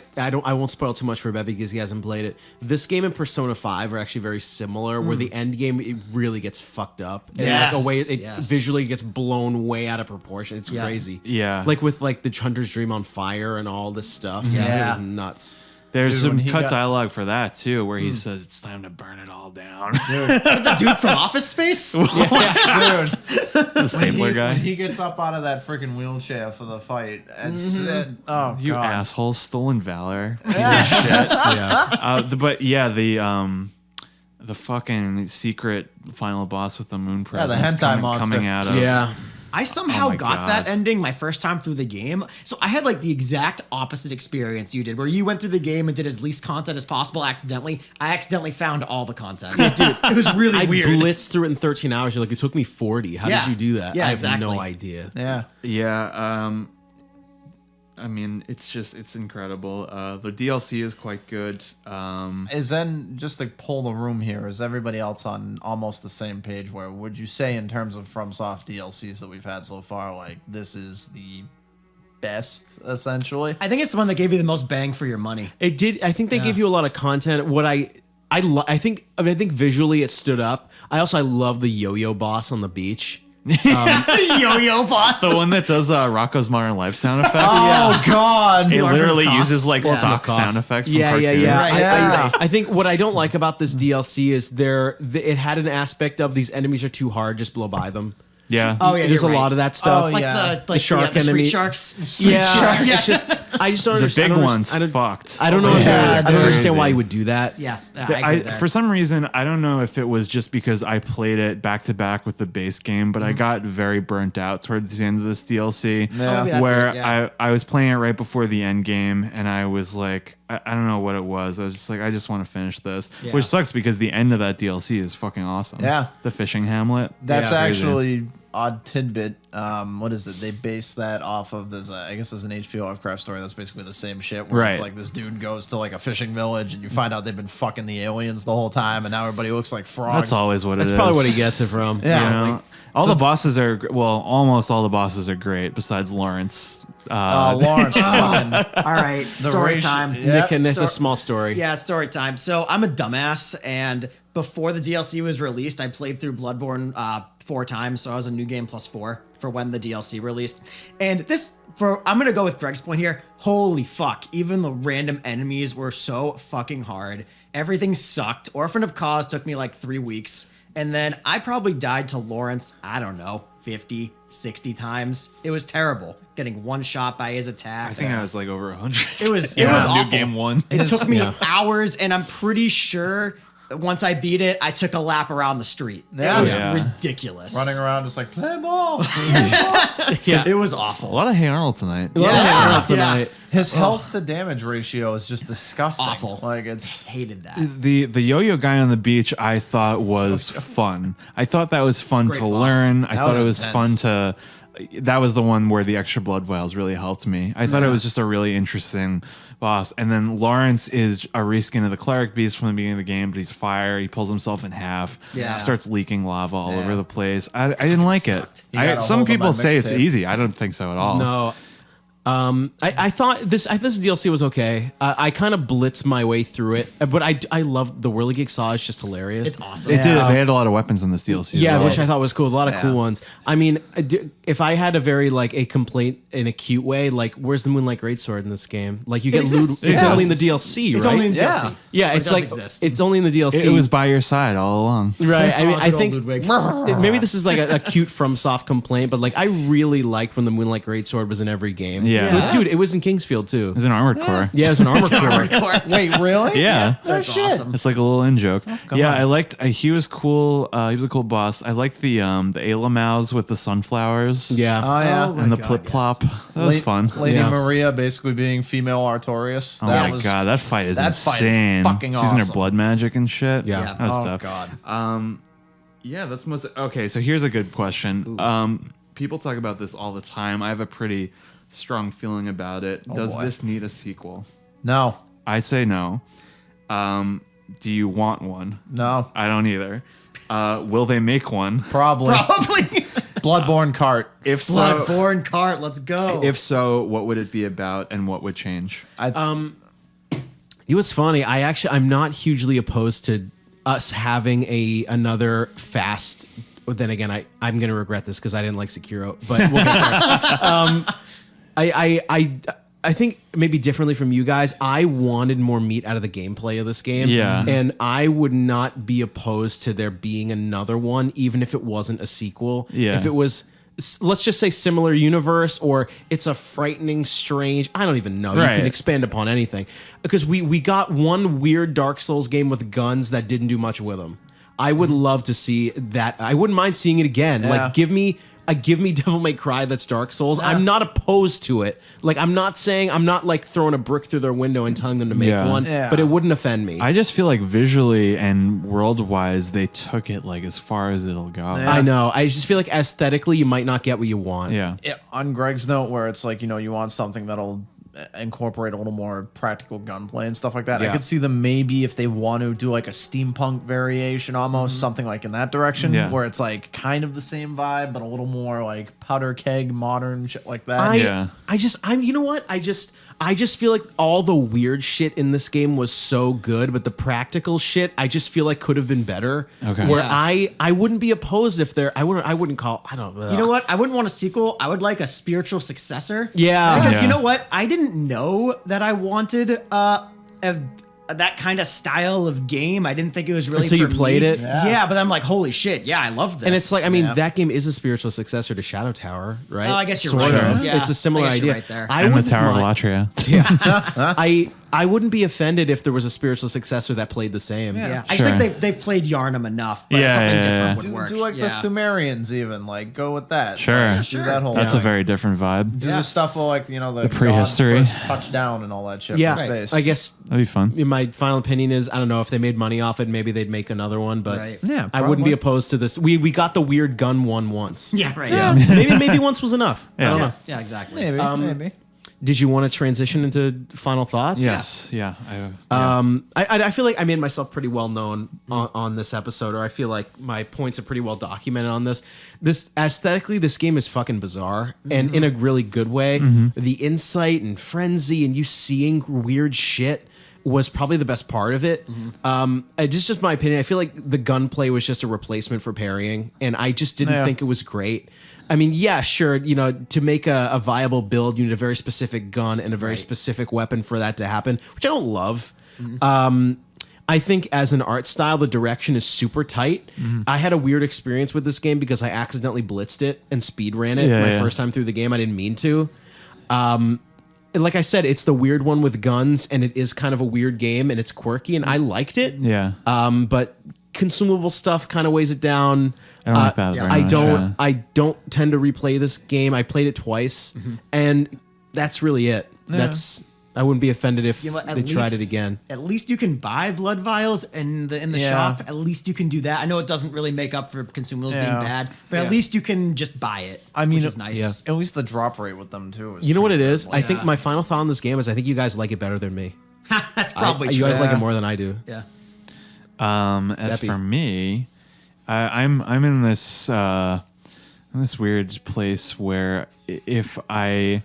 won't spoil too much for Beb because he hasn't played it. This game and Persona 5 are actually very similar, where the end game it really gets fucked up. And like a way it Yes. visually gets blown way out of proportion. It's Yeah. crazy. Yeah. Like with like the Hunter's Dream on Fire and all this stuff. Yeah. It was nuts. There's Dude, when some he cut got- dialogue for that too, where he says it's time to burn it all down. The dude from Office Space? Dude, The stapler when guy. he gets up out of that freaking wheelchair for the fight. It's oh You god. asshole, stolen valor, piece of shit. Yeah. The fucking secret final boss with the moon Yeah, the presence hentai monster. coming out of. Yeah. I somehow Oh my got that God. ending my first time through the game. So I had like the exact opposite experience you did, where you went through the game and did as least content as possible accidentally. I accidentally found all the content. Dude, it was really I weird. blitzed through it in 13 hours. You're like, it took me 40. How Yeah. did you do that? Yeah, I have exactly. no idea. Yeah. Yeah. I mean, it's incredible. The DLC is quite good. Is then just to pull the room here, is everybody else on almost the same page? Where would you say, in terms of FromSoft DLCs that we've had so far, like this is the best, essentially? I think it's the one that gave you the most bang for your money. It did. I think they give you a lot of content. What I think visually it stood up. I love the yo-yo boss on the beach. Yo-yo boss. The one that does Rocco's Modern Life sound effects. Oh god! It Orphan literally Costs. uses like Orphan stock Costs. sound effects from Yeah. cartoons. Right. Yeah. I think what I don't like about this DLC is it had an aspect of these enemies are too hard, just blow by them. Yeah. Oh yeah, There's a you're right. lot of that stuff. Oh, Like yeah. the shark the street enemy. sharks. Yeah, sharks. it's just I just don't The understand. big I don't one's understand- fucked. I don't know. Yeah, I don't they're understand why crazy. you would do that. Yeah, I agree there. For some reason, I don't know if it was just because I played it back to back with the base game, but I got very burnt out towards the end of this DLC. Yeah. maybe that's Where it, yeah. I was playing it right before the end game, and I was like, I don't know what it was. I was just like, I just want to finish this, Yeah. which sucks because the end of that DLC is fucking awesome. Yeah. the fishing hamlet. That's Crazy. actually odd tidbit. What is it? They base that off of I guess there's an HP Lovecraft story that's basically the same shit. Where it's Right. like this dude goes to like a fishing village and you find out they've been fucking the aliens the whole time, and now everybody looks like frogs. That's always what That's it is. probably what he gets it from. Yeah. You know? like- all so the it's- bosses are almost all the bosses are great besides Lawrence. Lawrence. fucking, All right, story ratio- time. Yeah. Nick, and it's a Stor- small story. Yeah, story time. So I'm a dumbass, and before the DLC was released, I played through Bloodborne 4 times. So I was a new game plus 4 for when the DLC released. And I'm gonna go with Greg's point here. Holy fuck! Even the random enemies were so fucking hard. Everything sucked. Orphan of Cause took me like 3 weeks. And then I probably died to Lawrence, I don't know, 50, 60 times. It was terrible. Getting one shot by his attack. I think I was like over 100. It was New awful. game 1. It took me hours, and I'm pretty sure once I beat it, I took a lap around the street. Yeah. It was Yeah. ridiculous. Running around just like, play ball. Yeah. It was A awful. lot of Hey Arnold tonight. A lot of Yeah. Arnold Yeah. tonight. His health to damage ratio is just disgusting. Awful. Like, it's... Hated that. The yo-yo guy on the beach I thought was fun. I thought that was fun Great to boss. learn. I That thought was it was intense. fun to that was the one where the extra blood vials really helped me. I thought it was just a really interesting boss. And then Lawrence is a reskin of the cleric beast from the beginning of the game, but he's fire. He pulls himself in half. Yeah. Starts leaking lava all Yeah. over the place. I didn't like it. sucked. You gotta Some hold on people my say it's mixtape. easy. I don't think so at all. No. I thought this DLC was okay. I kind of blitzed my way through it, but I love the Whirligig Saw. It's just hilarious. It's awesome. It did. Yeah. They had a lot of weapons in this DLC. as Yeah, well. which I thought was cool. A lot of Yeah. cool ones. I mean, if I had a very like a complaint in a cute way, like where's the Moonlight Greatsword in this game? Like you get exists. It's Yeah. only in the DLC, It's right? only in Yeah. DLC. yeah, But it's it does like exist. it's only in the DLC. It was by your side all along. right. I mean, I Good old think Ludwig. maybe this is like a cute FromSoft complaint, but like I really liked when the Moonlight Greatsword was in every game. Yeah. It was, dude, it was in Kingsfield too. It was an armored core. Yeah, it was an armor core. Wait, really? Yeah. That's awesome. It's like a little in joke. Yeah, on. I liked. He was cool. He was a cool boss. I liked the Alamows with the sunflowers. Yeah. Oh, yeah. Oh, my and the God, plip plop. yes. That was fun. Lady Yeah. Maria basically being female Artorias. Oh my god, that fight is that fight is insane. fucking She's in her awesome. blood magic and shit. Yeah. that was Oh, tough. God. Yeah, that's most okay. So here's a good question. People talk about this all the time. I have a pretty strong feeling about it. Does boy. this need a sequel? No. I say no. Do you want one? No. I don't either. Will they make one? Probably. Probably. Bloodborne cart. If so, Bloodborne cart. Let's go. if so, what would it be about, and what would change? You know what's funny? I'm not hugely opposed to us having another fast. But then again, I'm gonna regret this because I didn't like Sekiro, but we'll get there. I think maybe differently from you guys. I wanted more meat out of the gameplay of this game. Yeah. And I would not be opposed to there being another one, even if it wasn't a sequel. Yeah. If it was, let's just say similar universe, or it's a frightening, strange, I don't even know. You Right. can expand upon anything. Because we got one weird Dark Souls game with guns that didn't do much with them. I would love to see that. I wouldn't mind seeing it again. Yeah. Like, give me Devil May Cry that's Dark Souls. I'm not opposed to it. Like, I'm not like throwing a brick through their window and telling them to make Yeah. one, Yeah. but it wouldn't offend me. I just feel like visually and world-wise, they took it like as far as it'll go. Yeah. I know. I just feel like aesthetically, you might not get what you want. Yeah. On Greg's note, where it's like, you want something that'll incorporate a little more practical gunplay and stuff like that. I Yeah. could see them maybe if they want to do like a steampunk variation, almost something like in that direction, Yeah. where it's like kind of the same vibe, but a little more like powder keg, modern shit like that. You know what? I just feel like all the weird shit in this game was so good, but the practical shit I just feel like could have been better. Okay. Where Yeah. I wouldn't be opposed if I wouldn't call, I don't know. You know what? I wouldn't want a sequel. I would like a spiritual successor. Yeah. Because Yeah. you know what? I didn't know that I wanted that kind of style of game. I didn't think it was really Until you for played me. it? Yeah, but I'm like, holy shit! Yeah, I love this. And it's like, I mean, Yeah. that game is a spiritual successor to Shadow Tower, right? Oh, I guess you're Sort right. of. Yeah, It's a similar I guess you're idea. right there. I And the wouldn't Tower of mind- Latria. I wouldn't be offended if there was a spiritual successor that played the same. yeah, I Sure. just think they've played Yharnam enough, but Yeah, something yeah, different yeah. would Do, work. do like yeah. the Thumerians even, like go with that. Sure. Like, Sure. Do that whole That's thing. a very different vibe. Do the stuff like, the prehistory. gods first touchdown and all that shit Yeah. from space. I guess That'd be fun. my final opinion is I don't know if they made money off it, maybe they'd make another one, but Right. Yeah, I wouldn't be probably. opposed to this. We got the weird gun one once. Yeah, right. maybe once was enough. I Yeah. don't Yeah. know. Yeah, exactly. Maybe, maybe. Did you want to transition into final thoughts? Yes. Yeah. I feel like I made myself pretty well known on this episode, or I feel like my points are pretty well documented on this. This aesthetically, this game is fucking bizarre, and in a really good way. The insight and frenzy, and you seeing weird shit was probably the best part of it. Just my opinion. I feel like the gunplay was just a replacement for parrying, and I just didn't think it was great. I mean, yeah, sure, to make a viable build, you need a very specific gun and a very specific weapon for that to happen, which I don't love. I think as an art style, the direction is super tight. I had a weird experience with this game because I accidentally blitzed it and speed ran it first time through the game. I didn't mean to. Like I said, it's the weird one with guns, and it is kind of a weird game, and it's quirky, and I liked it. Yeah. But consumable stuff kind of weighs it down. I don't like that very much, yeah. I don't tend to replay this game. I played it twice, and that's really it. Yeah. I wouldn't be offended if You know, they tried it again. At least you can buy blood vials in the shop. At least you can do that. I know it doesn't really make up for consumables being bad, but at least you can just buy it. I mean, which is nice. At least the drop rate with them too. Is You know what it pretty is? good. I think my final thought on this game is I think you guys like it better than me. That's probably true. You guys like it more than I do. Yeah. As for me, I'm in this weird place where if I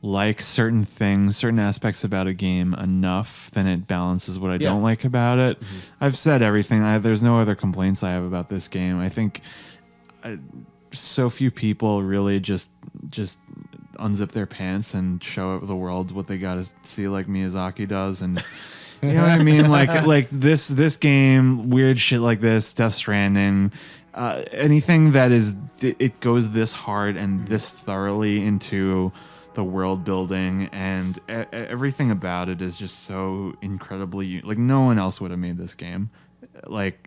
like certain things, certain aspects about a game enough, then it balances what I don't like about it. I've said everything. There's no other complaints I have about this game. I think so few people really just unzip their pants and show the world what they got to see, like Miyazaki does, and you know what I mean. Like this game, weird shit like this, Death Stranding. Anything that it goes this hard and this thoroughly into the world building, and everything about it is just so incredibly like no one else would have made this game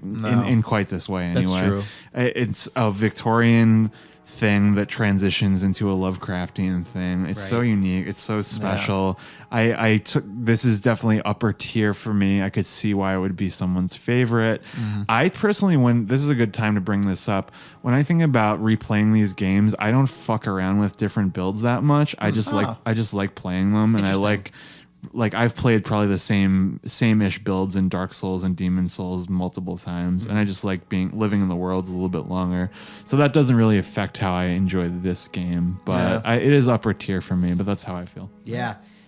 in quite this way anyway. That's true. It's a Victorian thing that transitions into a Lovecraftian thing. It's so unique. It's so special. I took this is definitely upper tier for me. I could see why it would be someone's favorite. I personally, when this is a good time to bring this up, when I think about replaying these games, I don't fuck around with different builds that much. I just like playing them, and I like I've played probably the same-ish builds in Dark Souls and Demon Souls multiple times, and I just like living in the worlds a little bit longer. So that doesn't really affect how I enjoy this game, but it is upper tier for me. But that's how I feel.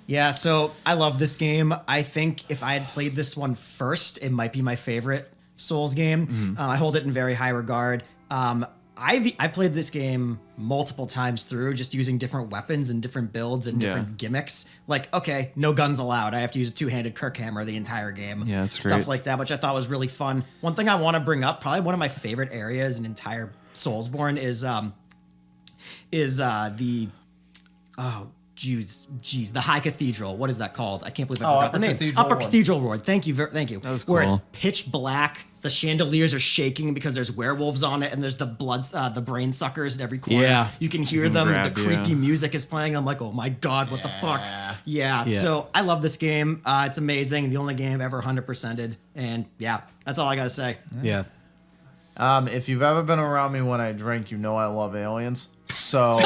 Yeah, so I love this game. I think if I had played this one first, it might be my favorite Souls game. I hold it in very high regard. I've played this game multiple times through, just using different weapons and different builds and different gimmicks. Like, okay, no guns allowed. I have to use a two-handed Kirk hammer the entire game. Yeah, that's great. Stuff like that, which I thought was really fun. One thing I want to bring up, probably one of my favorite areas in entire Soulsborne is the High Cathedral. What is that called? I can't believe I forgot the name. Upper Cathedral Ward. Thank you. Thank you. That was cool. Where it's pitch black. The chandeliers are shaking because there's werewolves on it, and there's the brain suckers in every corner. Yeah. You can hear them. The creepy music is playing. I'm like, oh my god, what the fuck? Yeah. So I love this game. It's amazing. The only game ever 100%ed, and yeah, that's all I gotta say. Yeah. If you've ever been around me when I drink, you know I love aliens. So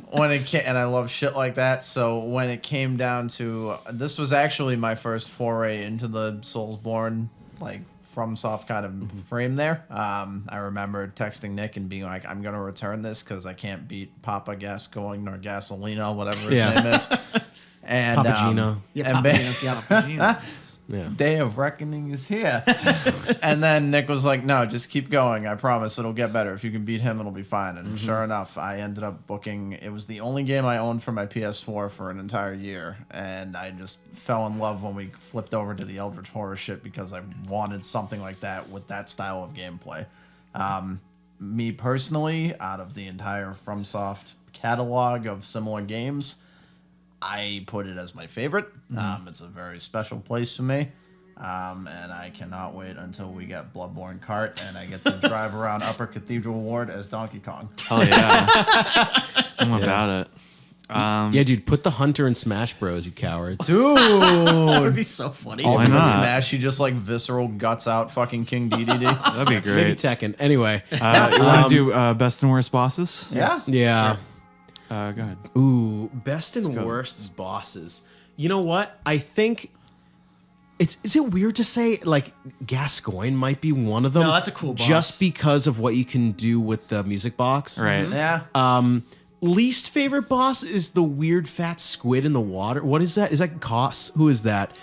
when it came, and I love shit like that. So when it came down to this was actually my first foray into the Soulsborne like FromSoft kind of frame there. I remember texting Nick and being like, I'm gonna return this because I can't beat Papa Gascoigne or Gasolina, whatever his name is. And Papagino. Yeah. Day of Reckoning is here. And then Nick was like, no, just keep going. I promise it'll get better. If you can beat him, it'll be fine. And sure enough, I ended up booking. It was the only game I owned for my PS4 for an entire year. And I just fell in love when we flipped over to the Eldritch Horror shit because I wanted something like that with that style of gameplay. Me personally, out of the entire FromSoft catalog of similar games, I put it as my favorite. It's a very special place for me. And I cannot wait until we get Bloodborne Kart and I get to drive around Upper Cathedral Ward as Donkey Kong. Oh, yeah. I'm about it. Yeah, dude, put the Hunter in Smash Bros, you cowards. Dude! That would be so funny. Ultimate Smash, you just like visceral guts out fucking King DDD. That'd be great. Maybe Tekken. Anyway. You want to do best and worst bosses? Yeah. Yeah. Sure. Go ahead. Ooh, best and worst bosses. You know what? I think is it weird to say like Gascoigne might be one of them? No, that's a cool boss. Just because of what you can do with the music box. Right. Yeah. least favorite boss is the weird fat squid in the water. What is that? Is that Koss? Who is that?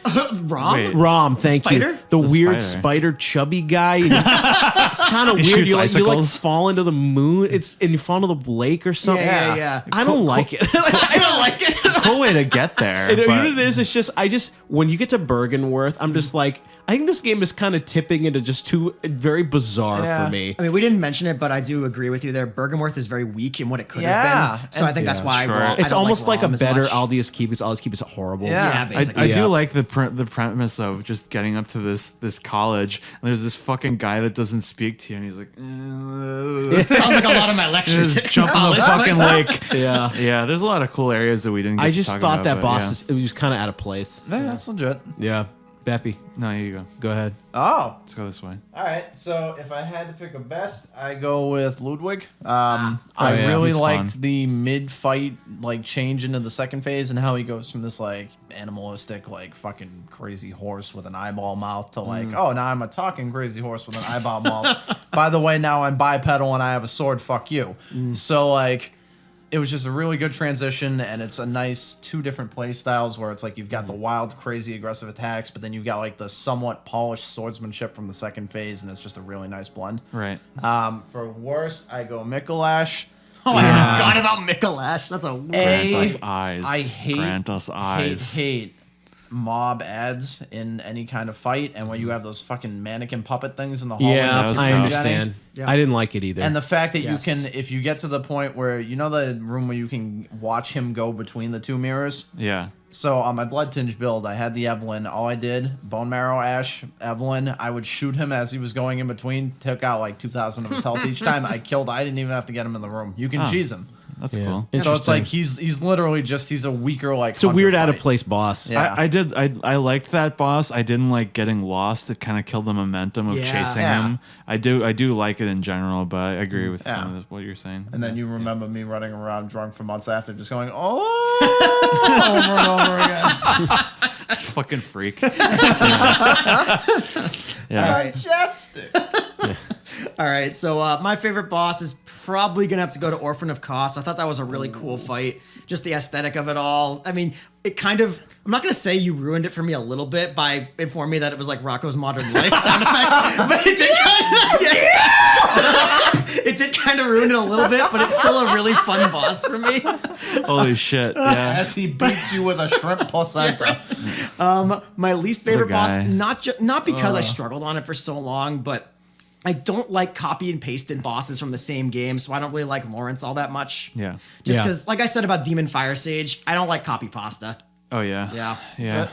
Rom? Wait. Rom, thank you. Spider? The It's a weird spider. spider chubby guy. It's kind of He weird. shoots You like icicles. fall into the moon. And you fall into the lake or something. Yeah. I don't like it. I don't like it. Cool way to get there. You know but- what it is? It's just when you get to Bergenworth, I'm just like, I think this game is kind of tipping into just too very bizarre Yeah. for me. I mean, we didn't mention it, but I do agree with you there. Bergenworth is very weak in what it could Yeah. have been. So I think that's why sure. I It's don't almost like a Rom as better much. Aldius Keep. Aldius Keep is horrible. Yeah. Yeah, basically. I Yeah. do like the premise of just getting up to this college and there's this fucking guy that doesn't speak to you and he's like, It sounds like a lot of my lectures. just jump in the fucking lake. Yeah. Yeah, there's a lot of cool areas that we didn't. Get I to just talk thought about, that but boss yeah. it was kind of out of place. Yeah, that's legit. Yeah. Beppy, No, here you go. go ahead. Oh, Let's go this way. all right. So if I had to pick a best, I go with Ludwig. yeah, I really he's liked fun. the mid-fight like change into the second phase and how he goes from this like animalistic like fucking crazy horse with an eyeball mouth to like oh now I'm a talking crazy horse with an eyeball mouth. By the way, now I'm bipedal and I have a sword. Fuck you. So like. It was just a really good transition, and it's a nice two different play styles where it's like you've got the wild, crazy, aggressive attacks, but then you've got like the somewhat polished swordsmanship from the second phase, and it's just a really nice blend. Right. For worst, I go Mikolash. Oh, I forgot about Mikolash. That's a Grant A, us eyes. I hate, Grant us eyes. hate mob ads in any kind of fight, and when you have those fucking mannequin puppet things in the hallway. Yeah, that was I tough. understand. Yeah. I didn't like it either. And the fact that Yes. you can, if you get to the point where, you know the room where you can watch him go between the two mirrors? Yeah. So on my Blood Tinge build, I had the Evelyn. All I did, Bone Marrow Ash, Evelyn, I would shoot him as he was going in between, took out like 2,000 of his health each time. I didn't even have to get him in the room. You can Oh. cheese him. That's Yeah. cool. It's So it's Interesting. like he's literally just, he's a weaker like it's a hunter weird out of fight. place boss. Yeah. I liked that boss. I didn't like getting lost. It kind of killed the momentum of Yeah. chasing Yeah. him. I do like it in general, but I agree with Yeah. some of what you're saying. And then you remember me running around drunk for months after just going, oh, over and over again. Fucking freak. Yeah. Majestic. All right, so my favorite boss is probably gonna have to go to Orphan of Kos. I thought that was a really cool fight. Just the aesthetic of it all. I mean, it kind of. I'm not gonna say you ruined it for me a little bit by informing me that it was like Rocco's Modern Life sound effects, but it did kind of. It did kind of ruin it a little bit, but it's still a really fun boss for me. Holy shit. Yeah. As he beats you with a shrimp placenta. My least favorite boss, guy. not because I struggled on it for so long, but I don't like copy and pasted bosses from the same game, so I don't really like Lawrence all that much. Yeah. Just Yeah. because, like I said about Demon Fire Sage, I don't like copy pasta. Oh yeah. Yeah. Yeah.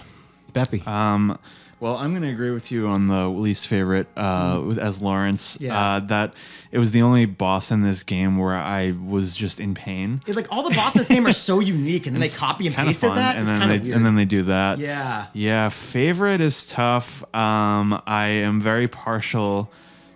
Beppy. Well, I'm going to agree with you on the least favorite as Lawrence. Yeah. That it was the only boss in this game where I was just in pain. Like all the bosses in this game are so unique, and then they copy and Kind of pasted fun, that. and It's then kind they of weird. and then they do that. Yeah. Yeah, favorite is tough. I am very partial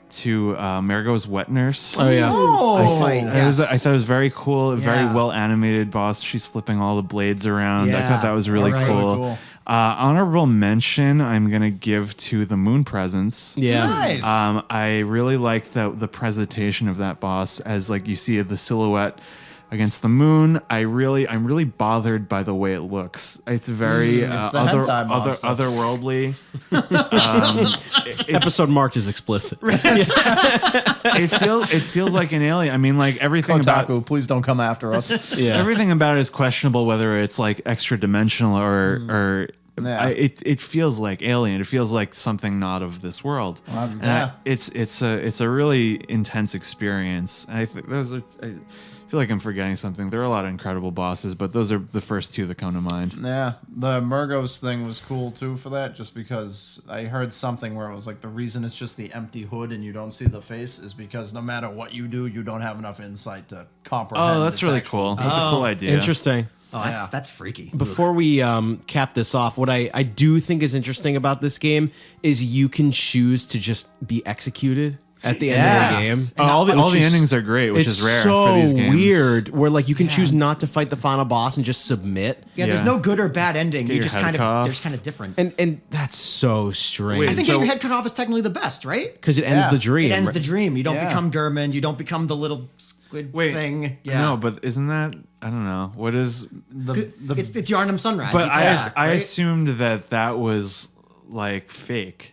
to Marigo's Wet Nurse. Oh yeah. Oh, fight. I thought it was very cool, a very Yeah. well animated boss. She's flipping all the blades around. I Yeah. thought that was really Right. cool. Really cool. Honorable mention I'm gonna give to the Moon Presence. Yeah. Nice. I really like the presentation of that boss as like you see the silhouette against the moon. I'm really bothered by the way it looks. It's very it's the hentai monster. otherworldly. Episode marked as explicit. It feels like an alien. I mean, like everything about Kotaku, please don't come after us. Yeah. everything about it is questionable, whether it's like extra dimensional or. Yeah. It feels like alien. It feels like something not of this world. that's- And yeah. it's a really intense experience. I think I feel like I'm forgetting something. There are a lot of incredible bosses, but those are the first two that come to mind. Yeah, the Murgos thing was cool too for that, just because I heard something where it was like the reason it's just the empty hood and you don't see the face is because no matter what you do, you don't have enough insight to comprehend. Oh, that's its really actual- cool. That's a cool idea. Interesting. Oh, Yeah. that's freaky. Before we cap this off, what I do think is interesting about this game is you can choose to just be executed at the end of the game. all the Which is- endings are great, which it's is rare so for these games. weird. Where like you can choose not to fight the final boss and just submit, Yeah, there's Yeah. no good or bad ending. Get You your just head kind cut off. of, they're just kind of different. and that's so strange. Wait, I think so- getting your head cut off is technically the best, right? Because it ends Yeah. the dream. It ends right? the dream. You don't Yeah. become Gurman. You don't become the little squid thing. Yeah. No, but isn't that, I don't know. What is, It's Yharnam Sunrise. but You come back, I right? assumed that was like fake.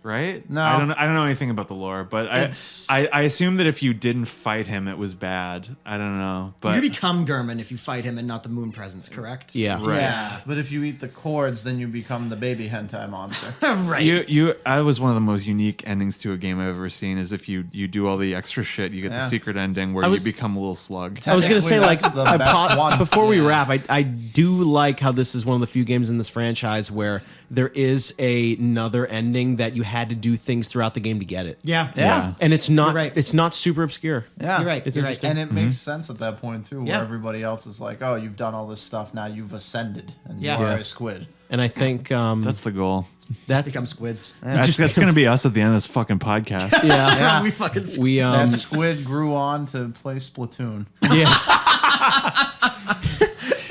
Right? No. I don't know anything about the lore, but It's- I assumed that if you didn't fight him, it was bad. I don't know, but You become Gurman if you fight him and not the moon presence, correct? Yeah. Right. Yeah, but if you eat the cords, then you become the baby hentai monster. right. I was one of the most unique endings to a game I've ever seen. Is if you do all the extra shit, you get the Yeah. secret ending where I was- you become a little slug. I was gonna say, like, That's the best one. before we Yeah. wrap, I do like how this is one of the few games in this franchise where there is another ending that you had to do things throughout the game to get it. yeah. Yeah. And it's not You're right. it's not super obscure. Yeah, You're right. It's You're right. interesting. And it makes sense at that point too, where Yeah. everybody else is like, "Oh, you've done all this stuff. Now you've ascended, and Yeah. you are Yeah. a squid." And I think That's the goal. that Become squids. That's going to be us at the end of this fucking podcast. yeah, Yeah. we fucking we That squid grew on to play Splatoon. yeah.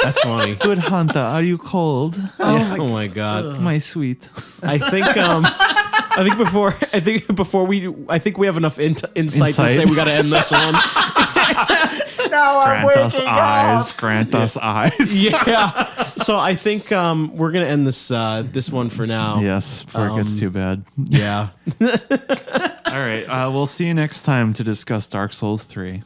That's funny. Good hunter, are you cold? Oh my god. My sweet. I think before we have enough insight to say we got to end this one. Grant us eyes. Grant us eyes. Yeah. So I think we're gonna end this one for now. Yes, before it gets too bad. Yeah. All right. We'll see you next time to discuss Dark Souls 3.